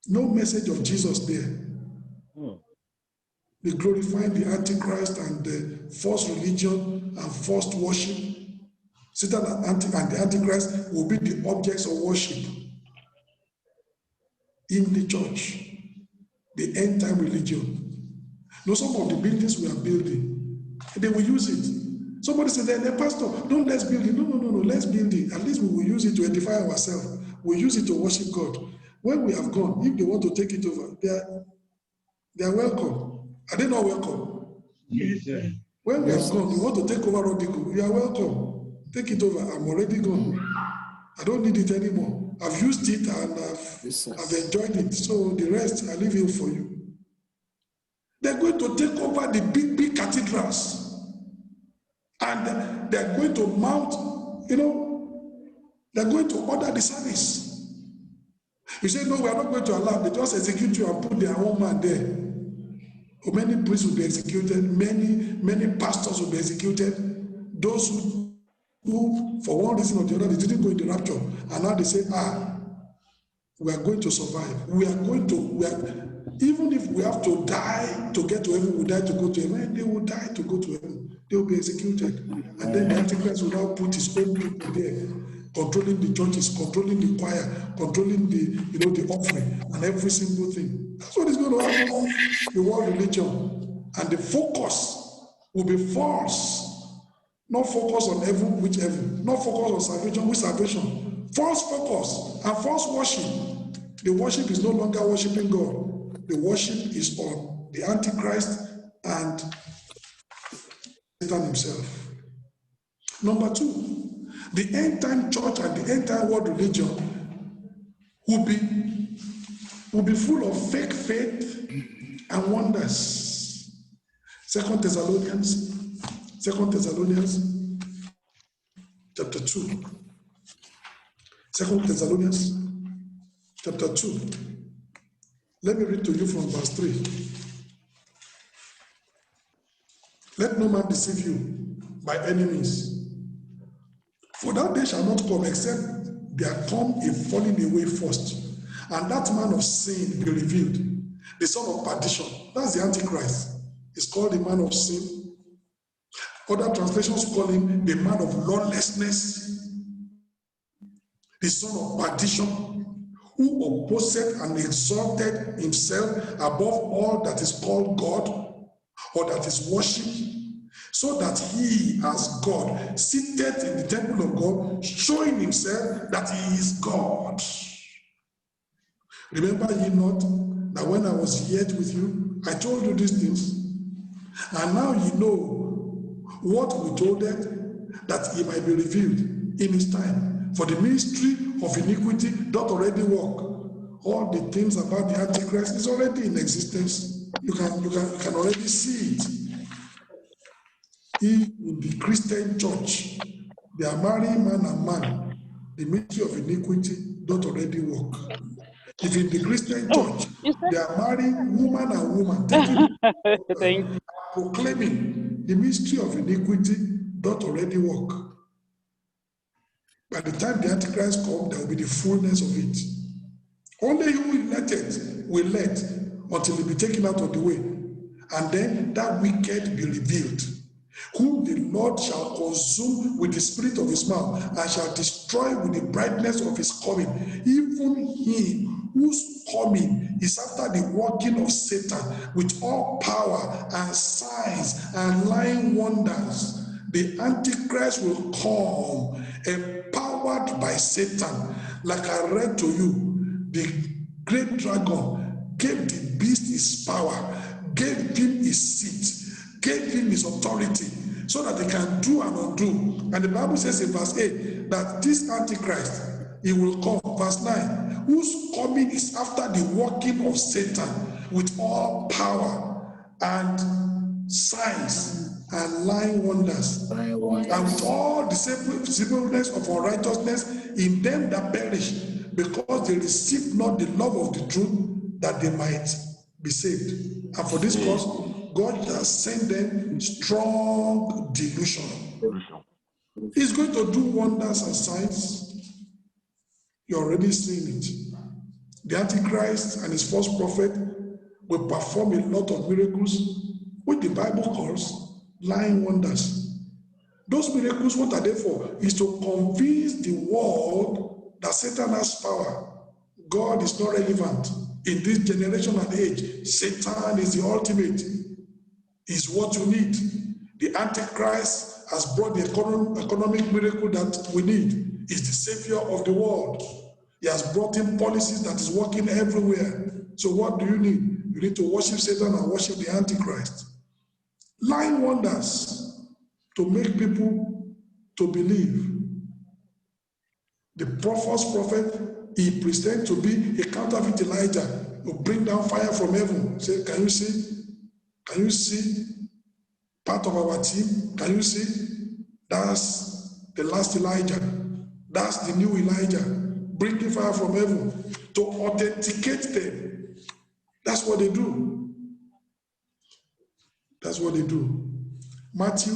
No message of Jesus there. They glorify the Antichrist and the false religion and false worship. Satan and the Antichrist will be the objects of worship in the church, the end time religion. Now, some of the buildings we are building, they will use it. Somebody said, then, Pastor, don't let's build it. No, let's build it. At least we will use it to edify ourselves. We'll use it to worship God. When we have gone, if they want to take it over, they are welcome. Are they not welcome? Yes, sir. When we have gone, you want to take over Rodico, you are welcome. Take it over. I'm already gone. I don't need it anymore. I've used it and I've enjoyed it. So the rest, I leave it for you. They're going to take over the big cathedrals. And they're going to mount, they're going to order the service. You say, no, we are not going to allow. They just execute you and put their own man there. Or many priests will be executed, many pastors will be executed. Those who, for one reason or the other, they didn't go in the rapture, and now they say, we are going to survive. Even if we have to die to get to heaven, we die to go to heaven, they will die to go to heaven. They will be executed. And then the Antichrist will now put his own people there, controlling the churches, controlling the choir, controlling the offering, and every single thing. That's what is going to happen. The world religion, and the focus will be false. Not focus on heaven, which heaven. Not focus on salvation, which salvation. False focus and false worship. The worship is no longer worshiping God. The worship is on the Antichrist and Satan himself. Number two, the end time church and the end time world religion will be full of fake faith and wonders. 2 Thessalonians chapter 2. 2 Thessalonians chapter 2. Let me read to you from verse 3. Let no man deceive you by any means. For that day shall not come except there come a falling away first, and that man of sin be revealed, the son of perdition. That's the Antichrist. He's called the man of sin. Other translations call him the man of lawlessness, the son of perdition, who opposed and exalted himself above all that is called God or that is worshipped, so that he, as God, seated in the temple of God, showing himself that he is God. Remember ye not that when I was yet with you, I told you these things, and now ye know what we told them, that he might be revealed in his time. For the ministry of iniquity doth already work. All the things about the Antichrist is already in existence. You can already see it. In the Christian church, they are marrying man and man. The ministry of iniquity doth already work. If in the Christian church, they are marrying woman and woman, proclaiming the mystery of iniquity doth already work. By the time the Antichrist comes, there will be the fullness of it. Only who will let it will let until it be taken out of the way. And then that wicked be revealed, whom the Lord shall consume with the spirit of his mouth, and shall destroy with the brightness of his coming, even him whose coming is after the working of Satan with all power and signs and lying wonders. The Antichrist will come, empowered empowered by Satan. Like I read to you, the great dragon gave the beast his power, gave him his seat, gave him his authority, so that they can do and undo. And the Bible says in verse 8 that this Antichrist, he will come. Verse 9, whose coming is after the working of Satan with all power and signs and lying wonders, and with all deceivableness of unrighteousness in them that perish, because they receive not the love of the truth, that they might be saved. And for this cause, God has sent them strong delusion. He's going to do wonders and signs. You're already seeing it. The Antichrist and his false prophet will perform a lot of miracles, which the Bible calls lying wonders. Those miracles, what are they for? Is to convince the world that Satan has power. God is not relevant. In this generation and age, Satan is the ultimate, is what you need. The Antichrist has brought the economic miracle that we need. He's the savior of the world. He has brought in policies that is working everywhere. So what do you need? You need to worship Satan and worship the Antichrist. Lying wonders to make people to believe. The false prophet, he pretends to be a counterfeit Elijah, who bring down fire from heaven. Say, can you see? Can you see part of our team? Can you see? That's the last Elijah. That's the new Elijah, bringing fire from heaven to authenticate them. That's what they do. That's what they do. Matthew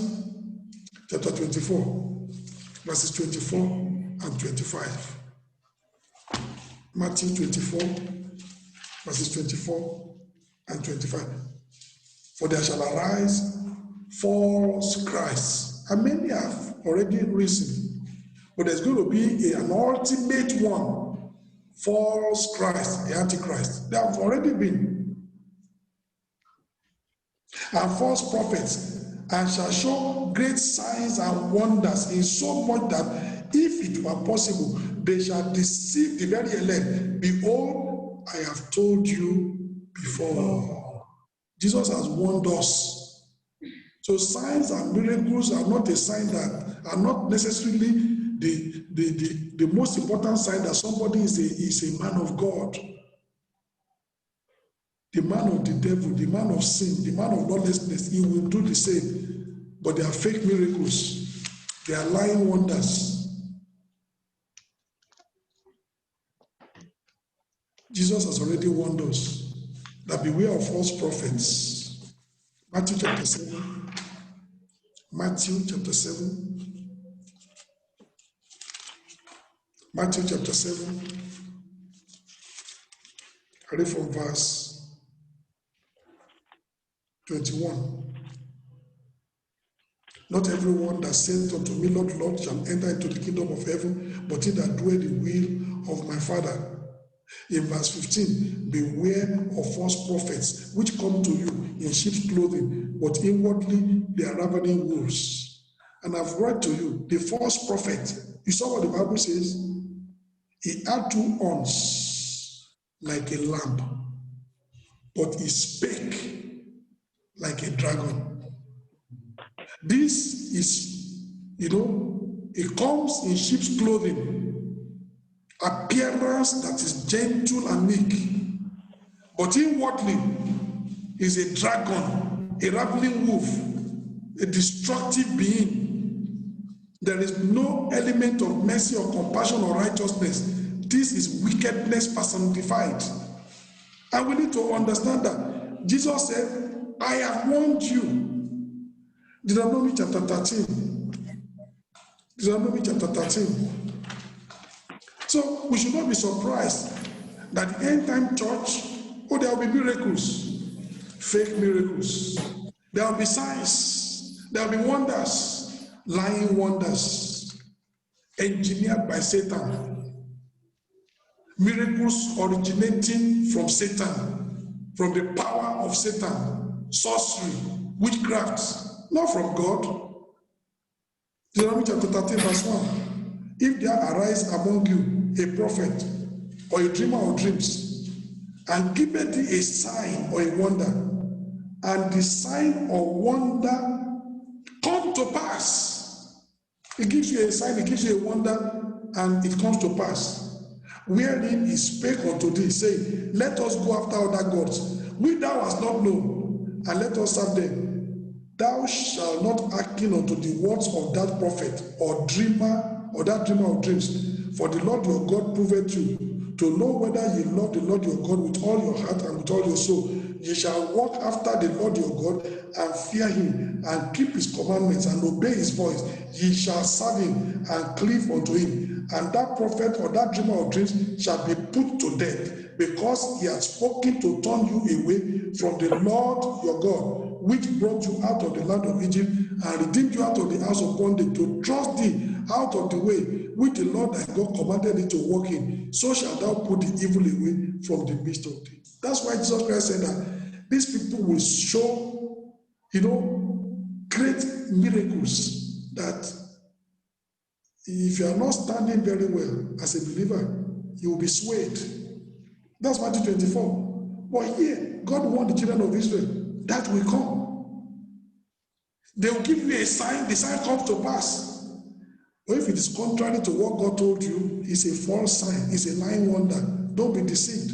chapter 24, verses 24 and 25. Matthew 24, verses 24 and 25. For there shall arise false Christs, and many have already risen, but there's going to be an ultimate one, false Christ, the Antichrist. They have already been. And false prophets, and shall show great signs and wonders, in so much that if it were possible, they shall deceive the very elect. Behold, I have told you before. Jesus has warned us. So signs and miracles are not a sign that are not necessarily the most important sign that somebody is a man of God. The man of the devil, the man of sin, the man of lawlessness, he will do the same. But they are fake miracles. They are lying wonders. Jesus has already warned us that beware of false prophets. Matthew chapter 7. Matthew chapter 7. Matthew chapter 7. I read from verse 21. Not everyone that saith unto me, Lord, Lord, shall enter into the kingdom of heaven, but he that doeth the will of my Father. In verse 15, beware of false prophets, which come to you in sheep's clothing, but inwardly they are ravening wolves. And I've read to you, the false prophet, you saw what the Bible says? He had 2 horns like a lamb, but he spake like a dragon. This is, it comes in sheep's clothing, appearance that is gentle and meek, but inwardly is a dragon, a ravening wolf, a destructive being. There is no element of mercy or compassion or righteousness. This is wickedness personified. And we need to understand that Jesus said, I have warned you. Deuteronomy chapter 13. Deuteronomy chapter 13. So we should not be surprised that the end time church, there will be miracles, fake miracles. There will be signs. There will be wonders, lying wonders, engineered by Satan. Miracles originating from Satan, from the power of Satan, sorcery, witchcraft, not from God. Deuteronomy chapter 13, verse 1. if there arise among you a prophet or a dreamer of dreams, and giveth thee a sign or a wonder, and the sign or wonder come to pass. He gives you a sign, he gives you a wonder, and it comes to pass. Wherein he spake unto thee, saying, let us go after other gods, which thou hast not known, and let us serve them. Thou shalt not hearken unto the words of that prophet or dreamer, or that dreamer of dreams, for the Lord your God proveth you, to know whether ye love the Lord your God with all your heart and with all your soul. Ye shall walk after the Lord your God, and fear him, and keep his commandments, and obey his voice. Ye shall serve him, and cleave unto him. And that prophet or that dreamer of dreams shall be put to death, because he has spoken to turn you away from the Lord your God, which brought you out of the land of Egypt, and redeemed you out of the house of bondage, to thrust thee out of the way which the Lord thy God commanded thee to walk in. So shalt thou put the evil away from the midst of thee. That's why Jesus Christ said that these people will show, great miracles, that if you are not standing very well as a believer, you will be swayed. That's Matthew 24. But here, God warned the children of Israel that will come. They will give you a sign, the sign comes to pass. But if it is contrary to what God told you, it's a false sign, it's a lying wonder. Don't be deceived.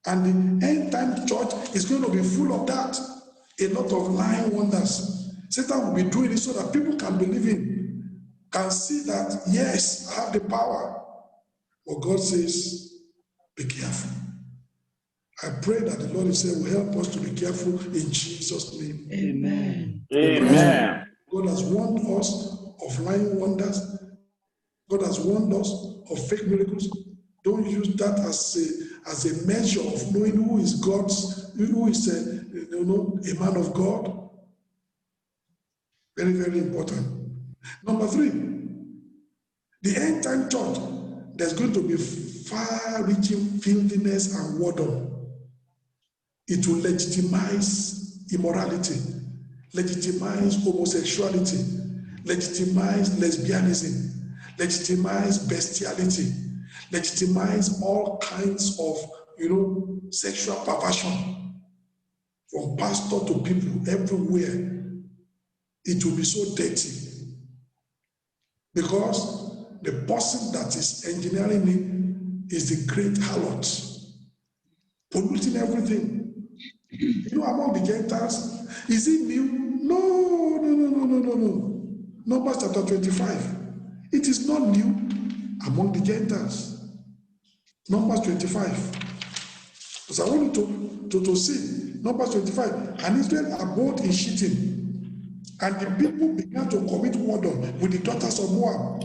And the end time church is going to be full of that. A lot of lying wonders. Satan will be doing it so that people can believe in, can see that, yes, I have the power. But God says, be careful. I pray that the Lord himself will help us to be careful in Jesus' name. Amen. Amen. God has warned us of lying wonders. God has warned us of fake miracles. Don't use that as a measure of knowing who is a man of God. Very, very important. Number 3, the end time church, there's going to be far-reaching filthiness and whoredom. It will legitimize immorality, legitimize homosexuality, legitimize lesbianism, legitimize bestiality, legitimize all kinds of, sexual perversion from pastor to people everywhere. It will be so dirty because the person that is engineering it is the great harlot, polluting everything. Among the Gentiles, is it new? No. Numbers chapter 25. It is not new among the Gentiles. Numbers 25. Because I want you to see Numbers 25. And Israel abode in Shittim, and the people began to commit whoredom with the daughters of Moab.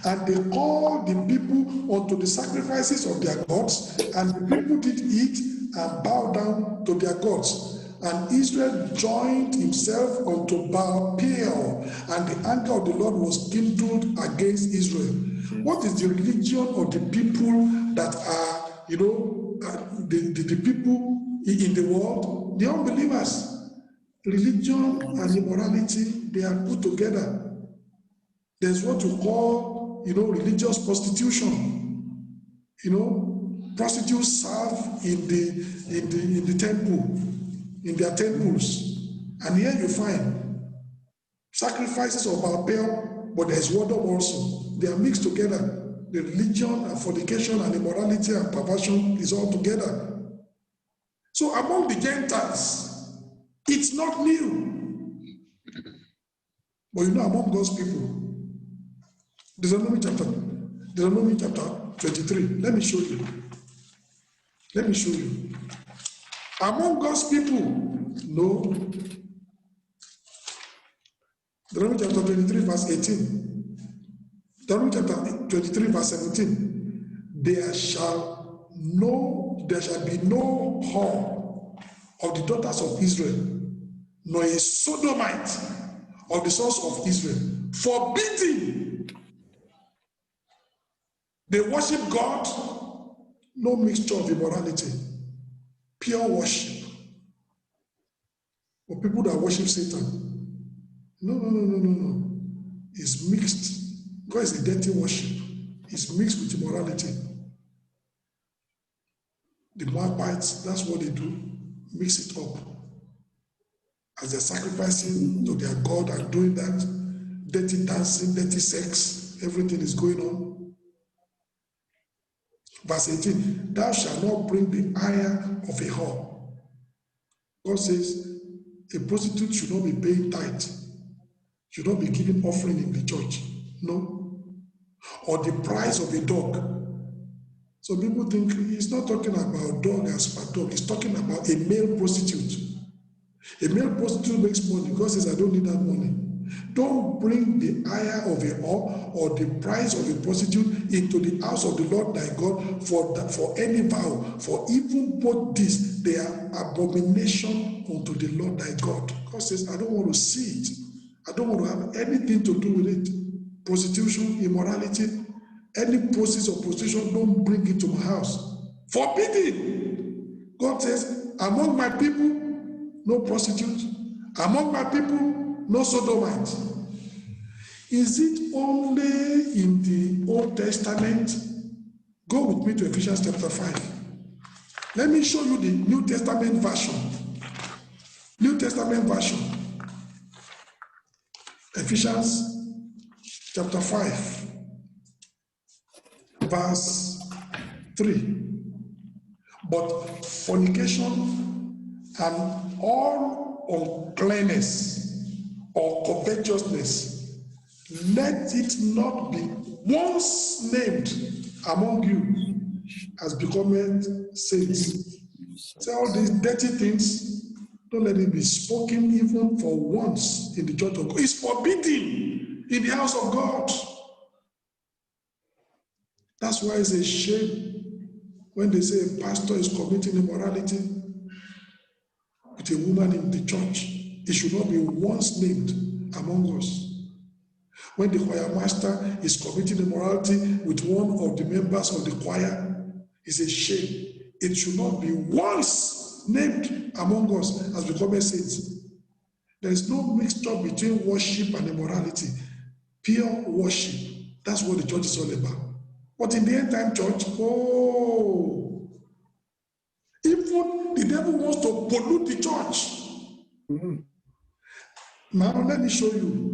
And they called the people unto the sacrifices of their gods, and the people did eat and bow down to their gods. And Israel joined himself unto Baal Peor, and the anger of the Lord was kindled against Israel. What is the religion of the people that are, the people in the world? The unbelievers. Religion and immorality, they are put together. There's what you call, religious prostitution. Prostitutes serve in the temple, in their temples. And here you find sacrifices of Baal Peor, but there's whoredom also. They are mixed together. The religion and fornication and immorality and perversion is all together. So among the Gentiles, it's not new. But among God's people, Deuteronomy chapter 23. Let me show you. Among God's people, no. Deuteronomy chapter 23, verse 18. Deuteronomy chapter 23, verse 17. There shall be no whore of the daughters of Israel, nor a sodomite of the sons of Israel, forbidding. They worship God, no mixture of immorality, pure worship. For people that worship Satan, no. It's mixed. Because it's a dirty worship. It's mixed with immorality. The Moabites, that's what they do. Mix it up. As they're sacrificing to their God and doing that, dirty dancing, dirty sex, everything is going on. Verse 18, thou shalt not bring the ire of a whore. God says a prostitute should not be paying tithe, should not be giving offering in the church. No. Or the price of a dog. So people think he's not talking about dog as per dog, he's talking about a male prostitute. A male prostitute makes money. God says, I don't need that money. Don't bring the ire of a whore or the price of a prostitute into the house of the Lord thy God for any vow. For even both this, they are abomination unto the Lord thy God. God says, I don't want to see it. I don't want to have anything to do with it. Prostitution, immorality, any process of prostitution, don't bring it to my house. Forbidden. God says, among my people, no prostitute. Among my people, no sodomite. Is it only in the Old Testament? Go with me to Ephesians chapter 5. Let me show you the New Testament version. New Testament version. Ephesians chapter 5, verse 3. But fornication and all uncleanness or covetousness, let it not be once named among you as becometh saints. So all these dirty things, don't let it be spoken even for once in the church of God. It's forbidden in the house of God. That's why it's a shame when they say a pastor is committing immorality with a woman in the church. It should not be once named among us. When the choir master is committing immorality with one of the members of the choir, it's a shame. It should not be once named among us as becoming saints. There is no mixture between worship and immorality. Pure worship. That's what the church is all about. But in the end time church, even the devil wants to pollute the church. Now let me show you.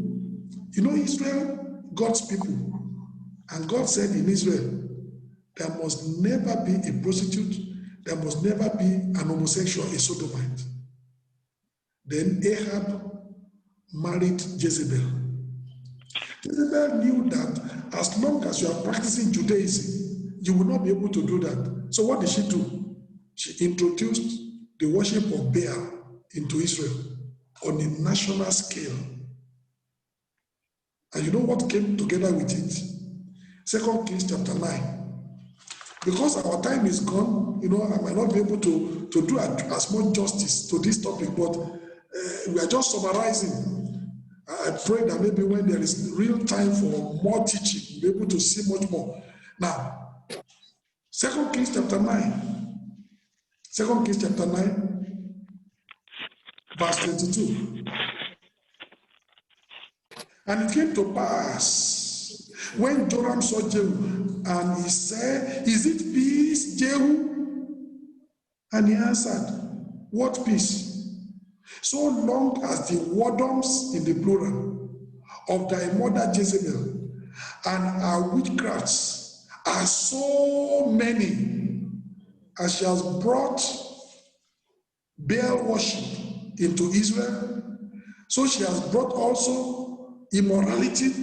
You know Israel, God's people. And God said in Israel, there must never be a prostitute, there must never be an homosexual, a sodomite. Then Ahab married Jezebel. Jezebel knew that as long as you are practicing Judaism, you will not be able to do that. So what did she do? She introduced the worship of Baal into Israel on a national scale. And you know what came together with it? 2 Kings chapter 9. Because our time is gone, I might not be able to do as much justice to this topic, but we are just summarizing. I pray that maybe when there is real time for more teaching, we'll be able to see much more. Now, 2 Kings chapter 9. 2 Kings chapter 9, verse 22. And it came to pass, when Joram saw Jehu, and he said, is it peace, Jehu? And he answered, what peace? So long as the whoredoms, in the plural, of thy mother Jezebel and her witchcrafts are so many, as she has brought Baal worship into Israel, so she has brought also immorality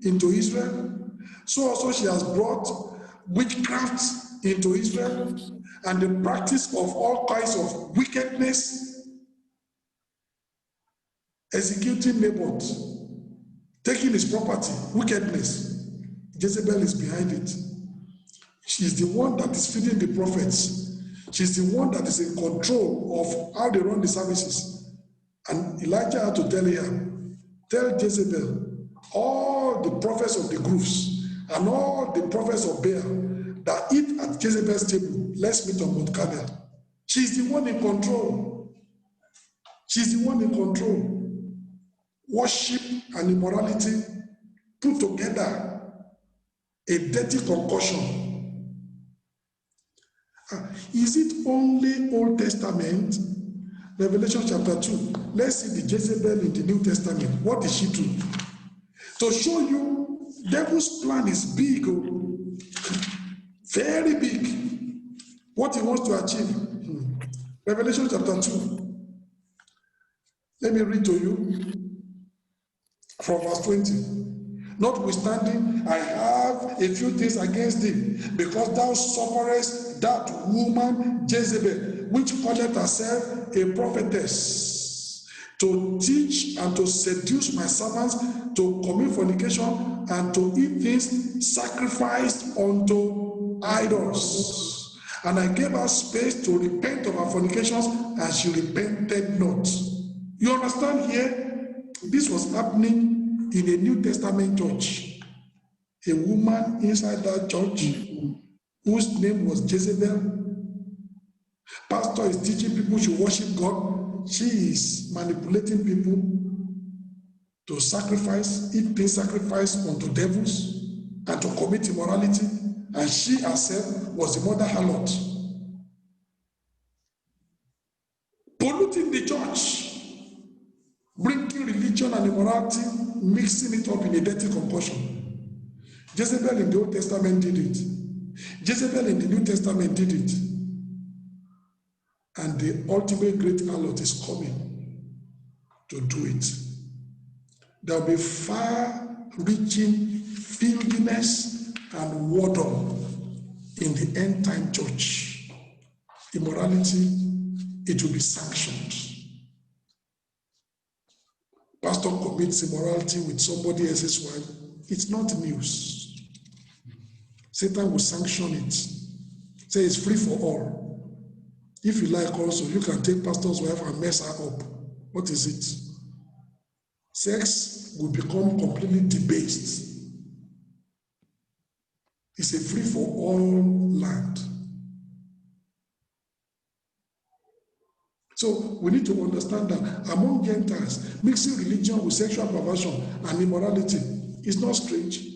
into Israel, so also she has brought witchcraft into Israel, and the practice of all kinds of wickedness, executing Naboth, taking his property, wickedness. Jezebel is behind it. She's the one that is feeding the prophets. She's the one that is in control of how they run the services. And Elijah had to tell her, tell Jezebel, all the prophets of the groves and all the prophets of Baal that eat at Jezebel's table, let's meet on Mount Carmel. She's the one in control. She's the one in control. Worship and immorality put together. a dirty concoction. Is it only Old Testament? Revelation chapter 2. Let's see the Jezebel in the New Testament. What did she do? To show you, devil's plan is big, very big. What he wants to achieve. Revelation chapter 2. Let me read to you from verse 20. Notwithstanding, I have a few things against thee, because thou sufferest that woman Jezebel, which calleth herself a prophetess, to teach and to seduce my servants to commit fornication and to eat things sacrificed unto idols. And I gave her space to repent of her fornications, and she repented not. You understand here? This was happening in a New Testament church. A woman inside that church whose name was Jezebel. Pastor is teaching people should worship God. She is manipulating people to sacrifice, eat things sacrificed unto devils, and to commit immorality. And she herself was the mother harlot. Polluting the church. Bringing religion and immorality, mixing it up in a dirty concoction. Jezebel in the Old Testament did it. Jezebel in the New Testament did it. And the ultimate great harlot is coming to do it. There will be far-reaching filthiness and whoredom in the end-time church. Immorality, it will be sanctioned. Pastor commits immorality with somebody else's wife. It's not news. Satan will sanction it. Say it's free for all. If you like also, you can take pastor's wife and mess her up. What is it? Sex will become completely debased. It's a free for all land. So we need to understand that among Gentiles, mixing religion with sexual perversion and immorality is not strange.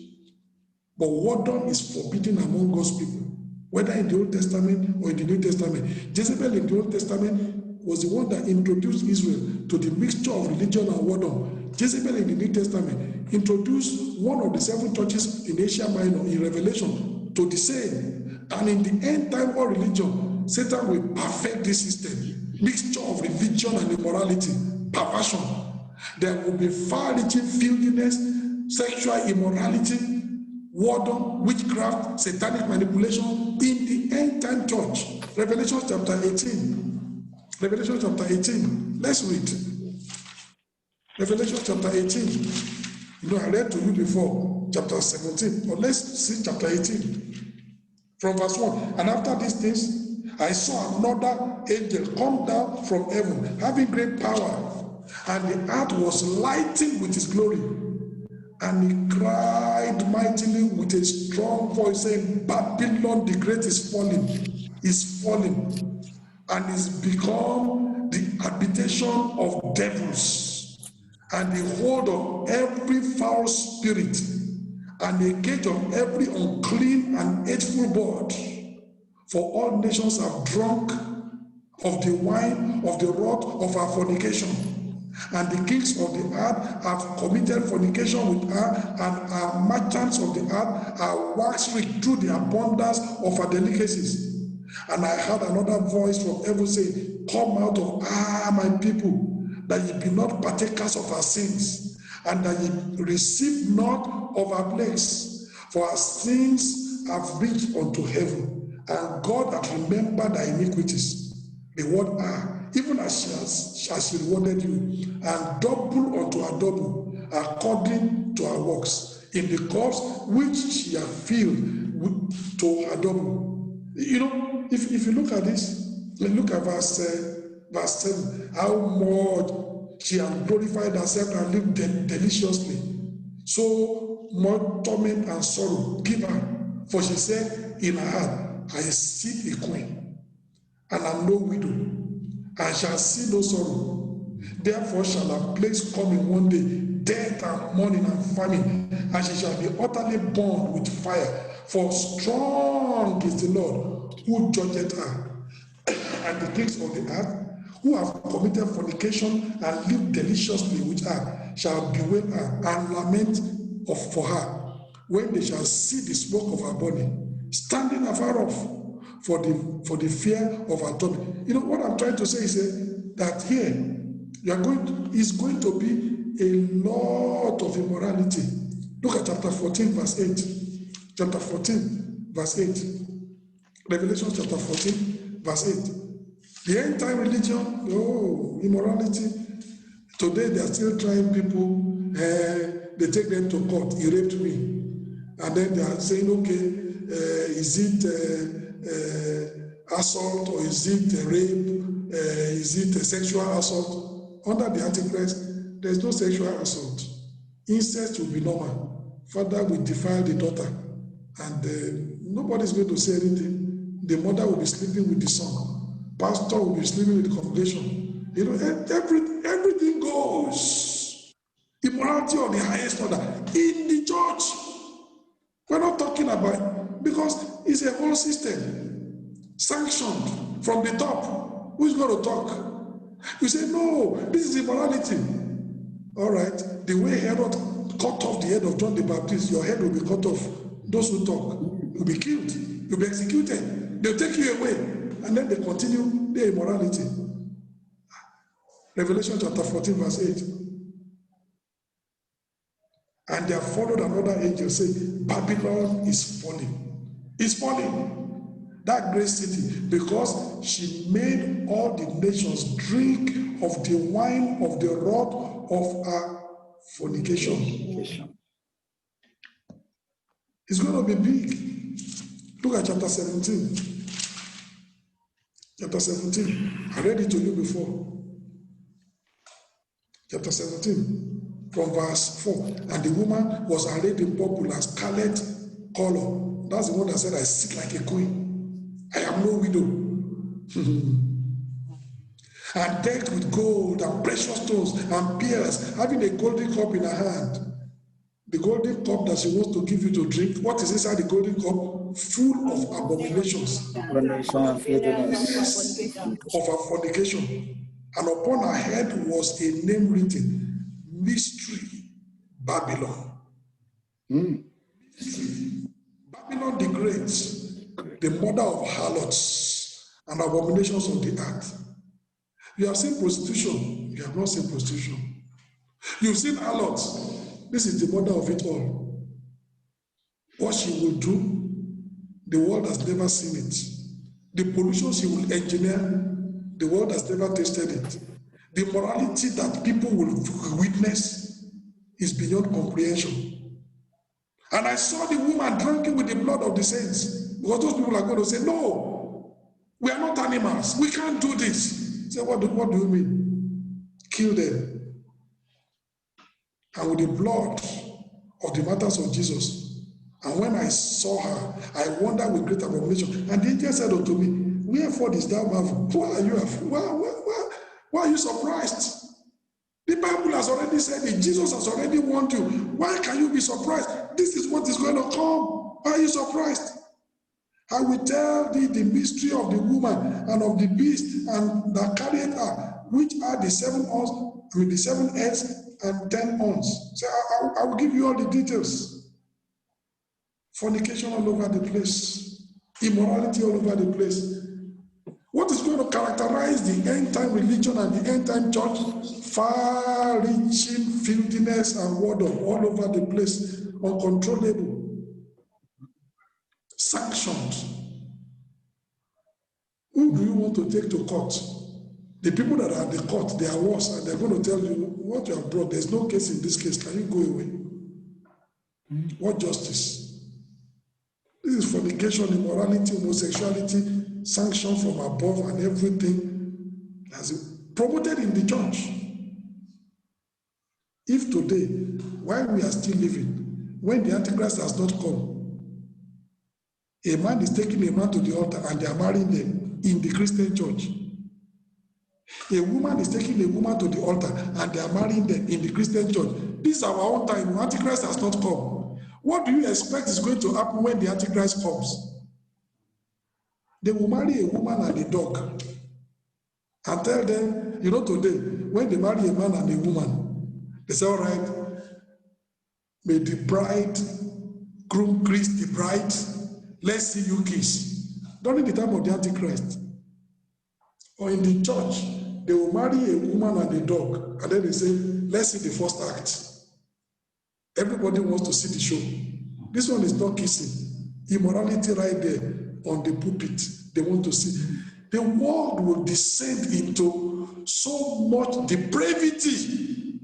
But whoredom is forbidden among God's people, whether in the Old Testament or in the New Testament. Jezebel in the Old Testament was the one that introduced Israel to the mixture of religion and whoredom. Jezebel in the New Testament introduced one of the 7 churches in Asia Minor in Revelation to the same. And in the end time world religion, Satan will perfect this system. Mixture of religion and immorality, perversion. There will be far-reaching filthiness, sexual immorality, whoredom, witchcraft, satanic manipulation in the end-time church. Revelation chapter 18. Revelation chapter 18. Let's read. Revelation chapter 18. You know, I read to you before, chapter 17. But let's see chapter 18. From verse 1. And after these things, I saw another angel come down from heaven, having great power, and the earth was lightened with his glory. And he cried mightily with a strong voice, saying, Babylon the great is fallen, and is become the habitation of devils, and the hold of every foul spirit, and the cage of every unclean and hateful bird. For all nations have drunk of the wine of the wrath of our fornication. And the kings of the earth have committed fornication with her, and our merchants of the earth are waxed rich through the abundance of our delicacies. And I heard another voice from heaven say, Come out of my people, that ye be not partakers of our sins, and that ye receive not of our plagues. For our sins have reached unto heaven, and God hath remembered thy iniquities. Reward her, even as she has rewarded you, and double unto her double, according to her works, in the cups which she hath filled to her double. You know, if you look at this, look at verse 7, how much she hath glorified herself and lived deliciously. So much torment and sorrow give her, for she said in her heart, I seek a queen, and am no widow, and shall see no sorrow. Therefore shall a place come in one day, death and mourning and famine, and she shall be utterly burned with fire. For strong is the Lord who judgeth her. And the kings of the earth, who have committed fornication and lived deliciously with her, shall bewail her and lament for her, when they shall see the smoke of her burning, standing afar off, for the fear of her torment. You know what I'm trying to say is that here is going to be a lot of immorality. Look at chapter 14, verse 8. Chapter 14, verse 8. Revelation chapter 14, verse 8. The end time religion, immorality. Today they are still trying people, they take them to court, he raped me. And then they are saying, okay, is it assault or is it rape? Is it a sexual assault? Under the Antichrist, there's no sexual assault. Incest will be normal. Father will defile the daughter, and nobody's going to say anything. The mother will be sleeping with the son. Pastor will be sleeping with the congregation. You know, everything goes. Immorality of the highest order in the church. We're not talking about, because it's a whole system sanctioned from the top. Who's going to talk? You say, no, this is immorality. All right, the way Herod cut off the head of John the Baptist, your head will be cut off. Those who talk will be killed, you'll be executed, they'll take you away, and then they continue their immorality. Revelation chapter 14, verse 8. And there followed another angel saying, Babylon is falling. It's falling, that great city, because she made all the nations drink of the wine of the wrath of her fornication. It's going to be big. Look at chapter 17. Chapter 17. I read it to you before. Chapter 17, from verse 4. And the woman was arrayed in purple and scarlet color. That's the one that said, I sit like a queen. I am no widow. And decked with gold and precious stones and pearls, having a golden cup in her hand. The golden cup that she wants to give you to drink. What is inside the golden cup? Full of abominations. Of her fornication. And upon her head was a name written, Mystery Babylon. Babylon the Great, the mother of harlots and abominations of the earth. You have seen prostitution, you have not seen prostitution. You've seen harlots. This is the mother of it all. What she will do, the world has never seen it. The pollution she will engineer, the world has never tasted it. The morality that people will witness is beyond comprehension. And I saw the woman drinking with the blood of the saints, because those people are going to say, no, we are not animals, we can't do this. Say, what do you mean? Kill them. And with the blood of the martyrs of Jesus. And when I saw her, I wondered with great abomination. And the angel said unto me, wherefore is thou marvel? Why are you surprised? The Bible has already said it. Jesus has already warned you. Why can you be surprised? This is what is going to come. Why are you surprised? I will tell thee the mystery of the woman and of the beast and that carried her, which are the 7 horns, the 7 heads and 10 horns. So I will give you all the details. Fornication all over the place. Immorality all over the place. What is going to characterize the end-time religion and the end-time church? Far-reaching filthiness and wardom all over the place, uncontrollable. Sanctioned. Who do you want to take to court? The people that are at the court, they are worse, and they're going to tell you, what you have brought, there's no case in this case, can you go away? What justice? This is fornication, immorality, homosexuality, sanctioned from above, and everything as promoted in the church. If today, while we are still living, when the Antichrist has not come, a man is taking a man to the altar and they are marrying them in the Christian church, A woman is taking a woman to the altar and they are marrying them in the Christian church. This is our own time. Antichrist has not come. What do you expect is going to happen when the Antichrist comes? They will marry a woman and a dog and tell them, you know, today, when they marry a man and a woman, they say, all right, may the bride, groom kiss the bride, let's see you kiss. During the time of the Antichrist, or in the church, they will marry a woman and a dog, and then they say, let's see the first act. Everybody wants to see the show. This one is not kissing. Immorality right there on the pulpit. They want to see. The world will descend into so much depravity,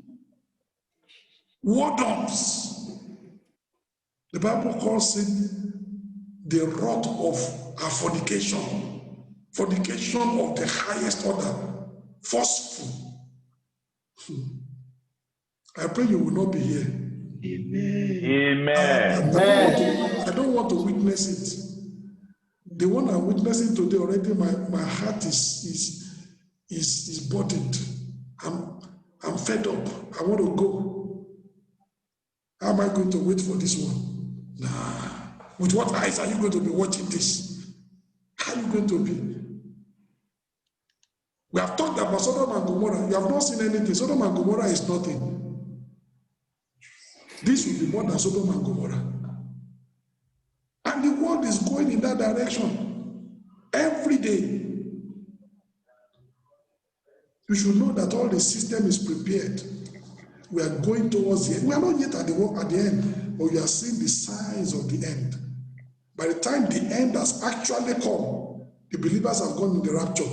whoredoms. The Bible calls it the wrath of fornication. Fornication of the highest order, forceful. I pray you will not be here. Amen. Amen. I don't want to witness it. The one I'm witnessing today already, my heart is burdened. I'm fed up. I want to go. How am I going to wait for this one? Nah. With what eyes are you going to be watching this? How are you going to be? We have talked about Sodom and Gomorrah. You have not seen anything. Sodom and Gomorrah is nothing. This will be more than Sodom and Gomorrah. And the world is going in that direction every day. You should know that all the system is prepared. We are going towards the end. We are not yet at the end, but we are seeing the signs of the end. By the time the end has actually come, the believers have gone in the rapture.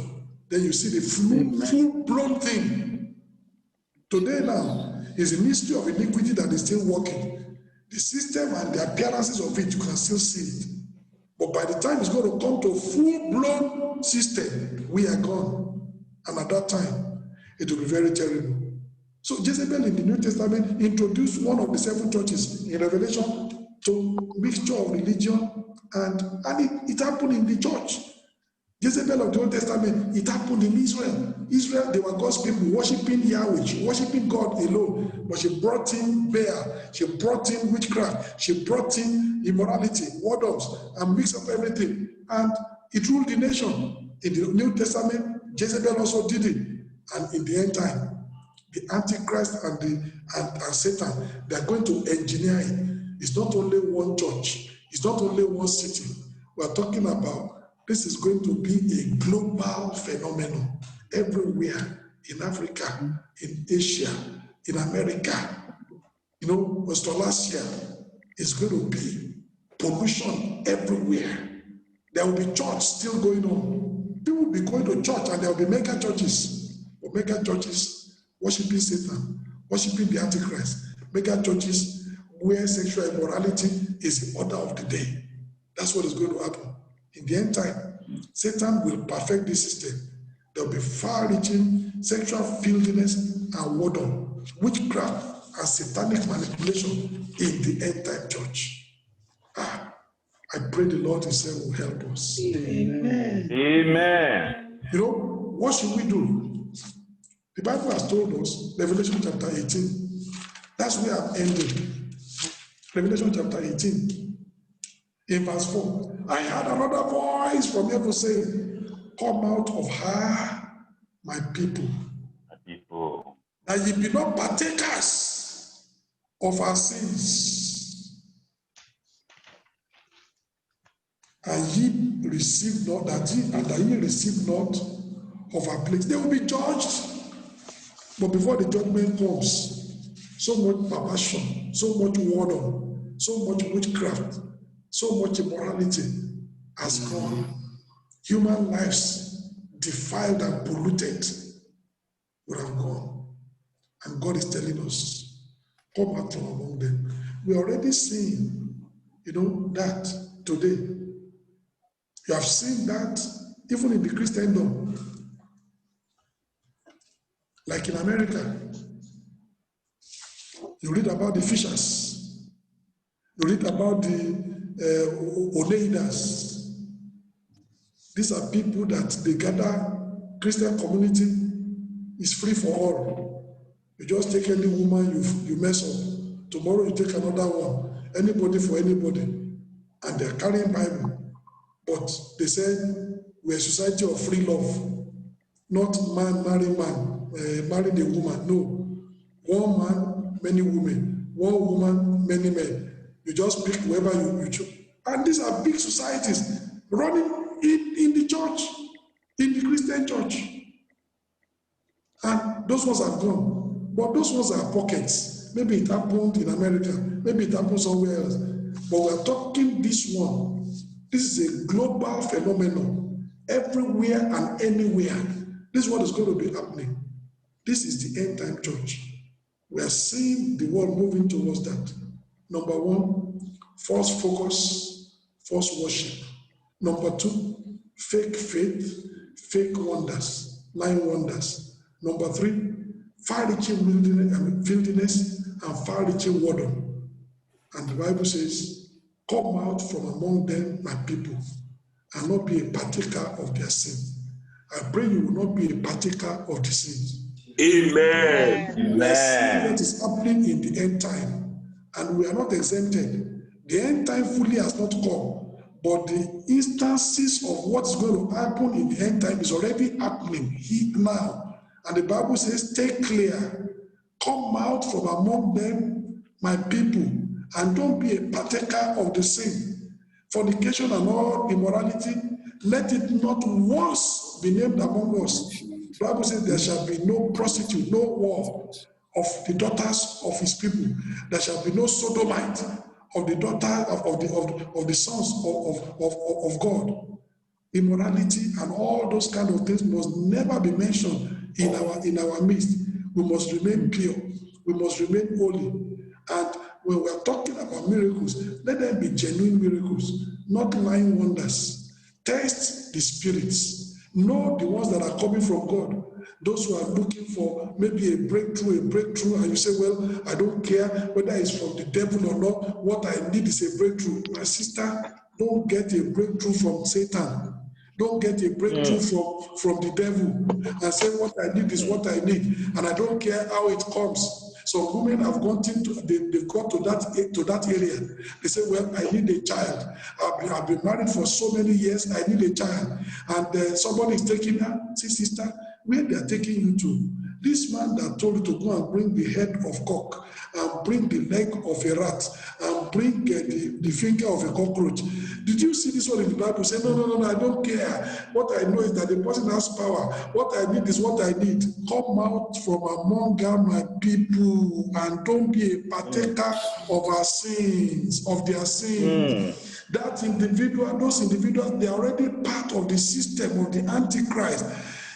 Then you see the full-blown thing. Today now is a mystery of iniquity that is still working. The system and the appearances of it, you can still see it. But by the time it's going to come to a full-blown system, we are gone. And at that time, it will be very terrible. So Jezebel in the New Testament introduced one of the 7 churches in Revelation to mixture of religion and it happened in the church. Jezebel of the Old Testament, it happened in Israel. Israel, they were God's people worshiping Yahweh, worshiping God alone. But she brought in Baal, she brought in witchcraft, she brought in immorality, whoredoms, and mixed up everything. And it ruled the nation. In the New Testament, Jezebel also did it. And in the end time, the Antichrist and Satan, they are going to engineer it. It's not only one church, it's not only one city. We are talking about this is going to be a global phenomenon everywhere, in Africa, in Asia, in America. You know, Australasia is going to be pollution everywhere. There will be church still going on. People will be going to church and there will be mega churches. Or mega churches worshiping Satan, worshiping the Antichrist. Mega churches where sexual immorality is the order of the day. That's what is going to happen. In the end time, Satan will perfect this system. There will be far-reaching sexual filthiness and whoredom, witchcraft and satanic manipulation in the end time church. I pray the Lord himself will help us. Amen. Amen. You know, what should we do? The Bible has told us, Revelation chapter 18. That's where I'm ending. Revelation chapter 18. In verse 4, I heard another voice from heaven saying, come out of her, my people, that ye be not partakers of our sins, and ye receive not that ye receive not of our plagues. They will be judged, but before the judgment comes, so much perversion, so much whoredom, so much witchcraft, so much immorality has gone. Human lives defiled and polluted would have gone. And God is telling us, come out from among them. We're already seeing, that today. You have seen that even in the Christendom. Like in America, you read about the fishers. You read about the Oneidas. These are people that they gather Christian community is free for all. You just take any woman you mess up. Tomorrow you take another one. Anybody for anybody. And they're carrying Bible. But they said we're a society of free love. Not man marrying a woman. No. One man, many women. One woman, many men. You just pick whoever you choose. And these are big societies running in the church, in the Christian church. And those ones are gone. But those ones are pockets. Maybe it happened in America. Maybe it happened somewhere else. But we're talking this one. This is a global phenomenon. Everywhere and anywhere. This is what is going to be happening. This is the end time church. We are seeing the world moving towards that. Number one, false focus, false worship. Number two, fake faith, fake wonders, lying wonders. Number three, far-reaching filthiness and far-reaching wordom. And the Bible says, come out from among them, my people, and not be a partaker of their sin. I pray you will not be a partaker of the sins. Amen. We are seeing what is happening in the end time, and we are not exempted. The end time fully has not come, but the instances of what's going to happen in the end time is already happening here now. And the Bible says, stay clear, come out from among them, my people, and don't be a partaker of the sin. Fornication and all immorality, let it not once be named among us. The Bible says there shall be no prostitute, no war of the daughters of his people. There shall be no sodomite of the daughter of the sons of God. Immorality and all those kind of things must never be mentioned in our midst. We must remain pure. We must remain holy. And when we are talking about miracles, let them be genuine miracles, not lying wonders. Test the spirits. Know the ones that are coming from God. Those who are looking for maybe a breakthrough, and you say, well, I don't care whether it's from the devil or not. What I need is a breakthrough. My sister, don't get a breakthrough from Satan. Don't get a breakthrough from the devil and say, what I need is what I need. And I don't care how it comes. So women have gone they've got to that area. They say, well, I need a child. I've been married for so many years. I need a child. And somebody is taking her. See, sister, where they are taking you to? This man that told you to go and bring the head of cock, and bring the leg of a rat, and bring the finger of a cockroach. Did you see this one in the Bible? Say, no, I don't care. What I know is that the person has power. What I need is what I need. Come out from among my people, and don't be a partaker of our sins, of their sins. That individual, those individuals, they are already part of the system of the Antichrist.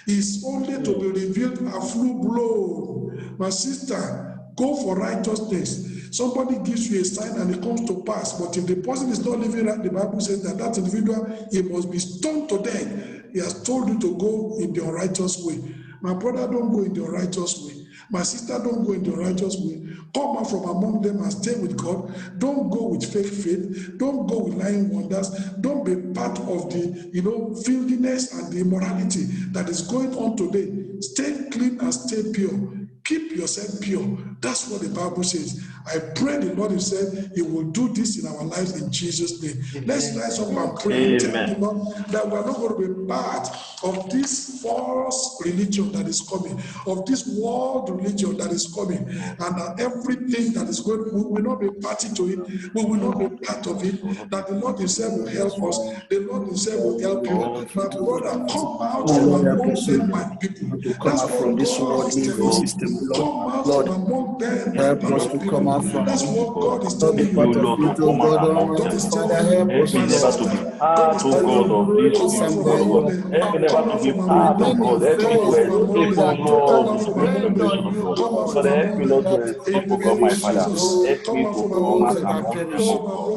Is only to be revealed a full blown. My sister, go for righteousness. Somebody gives you a sign and it comes to pass, but if the person is not living right, the Bible says that individual, he must be stoned to death. He has told you to go in the unrighteous way. My brother, don't go in the unrighteous way. My sister, don't go in the righteous way. Come out from among them and stay with God. Don't go with fake faith. Don't go with lying wonders. Don't be part of the, filthiness and the immorality that is going on today. Stay clean and stay pure. Keep yourself pure. That's what the Bible says. I pray the Lord himself, he will do this in our lives in Jesus' name. Amen. Let's rise up and pray and tell the Lord that we're not going to be part of this false religion that is coming, of this world religion that is coming, and that everything that is going, we will not be party to it, we will not be part of it, that the Lord himself will help us, the Lord himself will help you. My brother, come out from among them, my people. That's what God is telling you. Come out from among them, my people. That's what God is telling you. God is telling you, my sister, God is telling you, come out from among them. Come out from among them. Come out from among them. Come out from among them. In the name of Jesus. Come out from among them. Oh,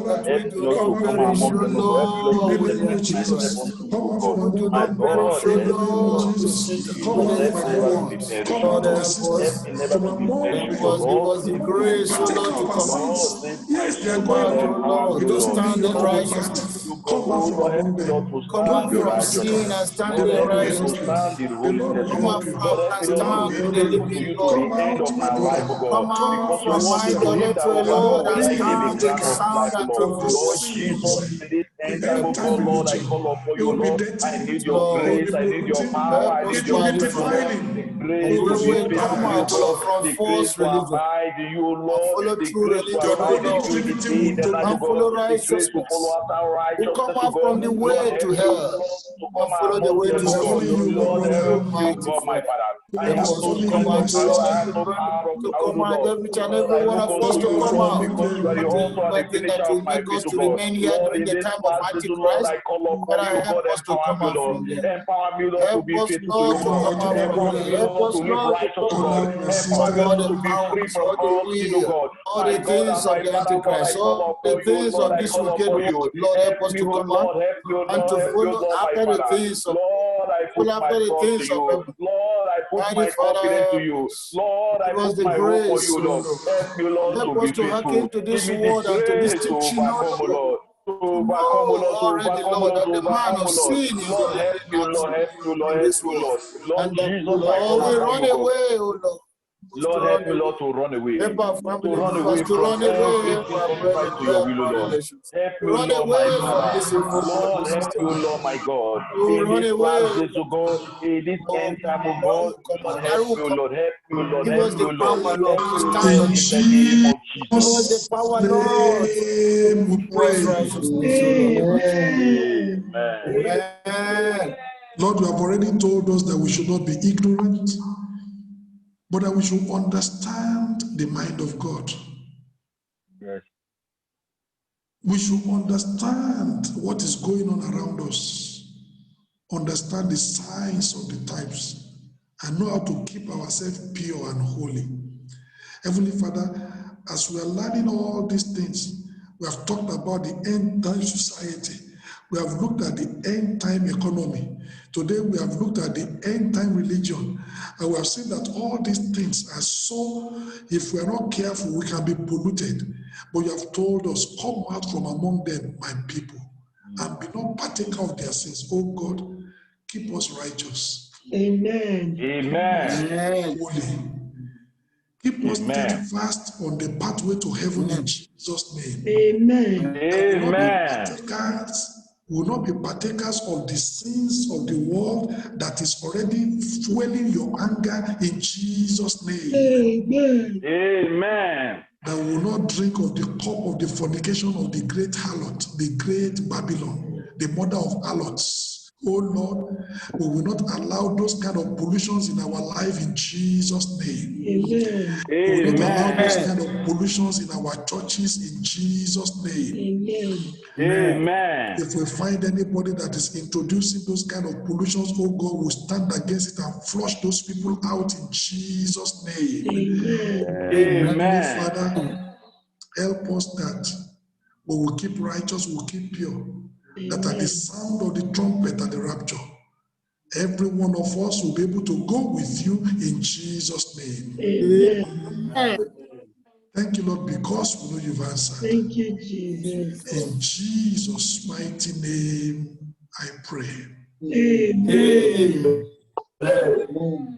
my brother, come out from among them. In the name of Jesus. Come out from among them. In the name of Jesus. Come out, my brother. Come out, my sister. From among them. Give us the grace, Take Lord, to our come out. sins. Yes, they are going on. We don't stand in righteousness. Come out from among them. Come out from sin and stand in righteousness. The Lord will Come out help you. from and The Lord stand will in help the you. living God. Come out, my brother. Come out from my my sister. idolatry, And Lord, and be a stand in partaker sound and of true the worship. sins, the end time religion. It will be dirty. Lord, It will be polluting. help us It to will be identify. defiling. We You will will fall come down out, with Lord, it. from false religion and follow true religion, Your oh body, Lord, Trinity will and follow righteousness. We come out from the way to hell and follow the way It to is heaven, only you, my Lord. brother. Almighty Father. It Help is us to only come you, my out, O Lord, sister. to come out, each and every one of us Don't to be come afraid of out. them. Nothing that will make us to remain here during the time of Antichrist. Father, help us to come out from there. Help us, Lord, to Come come out, out my from brother. there. Help us, Lord, to come Come out out, my from sister. all the powers, all the will, all the things of the Antichrist, all the things of this wicked world. Lord, help us to come out and to follow after the things of heaven. Mighty Father, help us. Give us the grace, O Lord. Help us to hearken to this word and to this teaching, O Lord. To know already, Lord, that the man of sin is already in this world. And that, Lord, we run away, O Lord. Lord, help me, Lord, to run away. Help our family To run members away to from run away, help everything our contrary brethren, to your help will, O our Lord. relations. Help To me, run Lord, my away from Father. this evil Lord, help system. me, Lord, my God. To In run this away, last days, O God, in this Lord, end time, O Lord, God, will come Lord, out. help That will me, O come. Lord, help me, O Lord, Give help us me, the O Lord. power, Lord, Help to me, O stand Lord, on In the in truth. the name of Give Jesus. us the Jesus' power, Lord, name we towards pray. righteousness, O Lord. Amen. Amen. Amen. Lord, you have already told us that we should not be ignorant, but that we should understand the mind of God. Yes. We should understand what is going on around us, understand the signs of the times, and know how to keep ourselves pure and holy. Heavenly Father, as we are learning all these things, we have talked about the end time society. We have looked at the end time economy. Today we have looked at the end time religion. And we have seen that all these things are so, if we are not careful, we can be polluted. But you have told us, come out from among them, my people, and be not partaker of their sins. Oh God, keep us righteous, Amen. Amen. Amen. holy. Keep us Amen. steadfast on the pathway to heaven in Amen. Jesus' name. Amen. That will not be Amen. partakers, will not be partakers of the sins of the world that is already fueling your anger in Jesus' name. Amen. Amen. That will not drink of the cup of the fornication of the great harlot, the great Babylon, the mother of harlots. Oh Lord, we will not allow those kind of pollutions in our life in Jesus' name. Amen. We will not allow those Amen. kind of pollutions in our churches in Jesus' name. Amen. Amen. If we find anybody that is introducing those kind of pollutions, oh God, will stand against it and flush those people out in Jesus' name. Amen. Heavenly Amen. Father, help us that we will keep righteous, we will keep pure, that at the Amen. sound of the trumpet at the rapture, every one of us will be able to go with you in Jesus' name. Amen. Amen. Thank you, Lord, because we know you've answered. Thank you, Jesus. In Jesus' mighty name, I pray. Amen. Amen.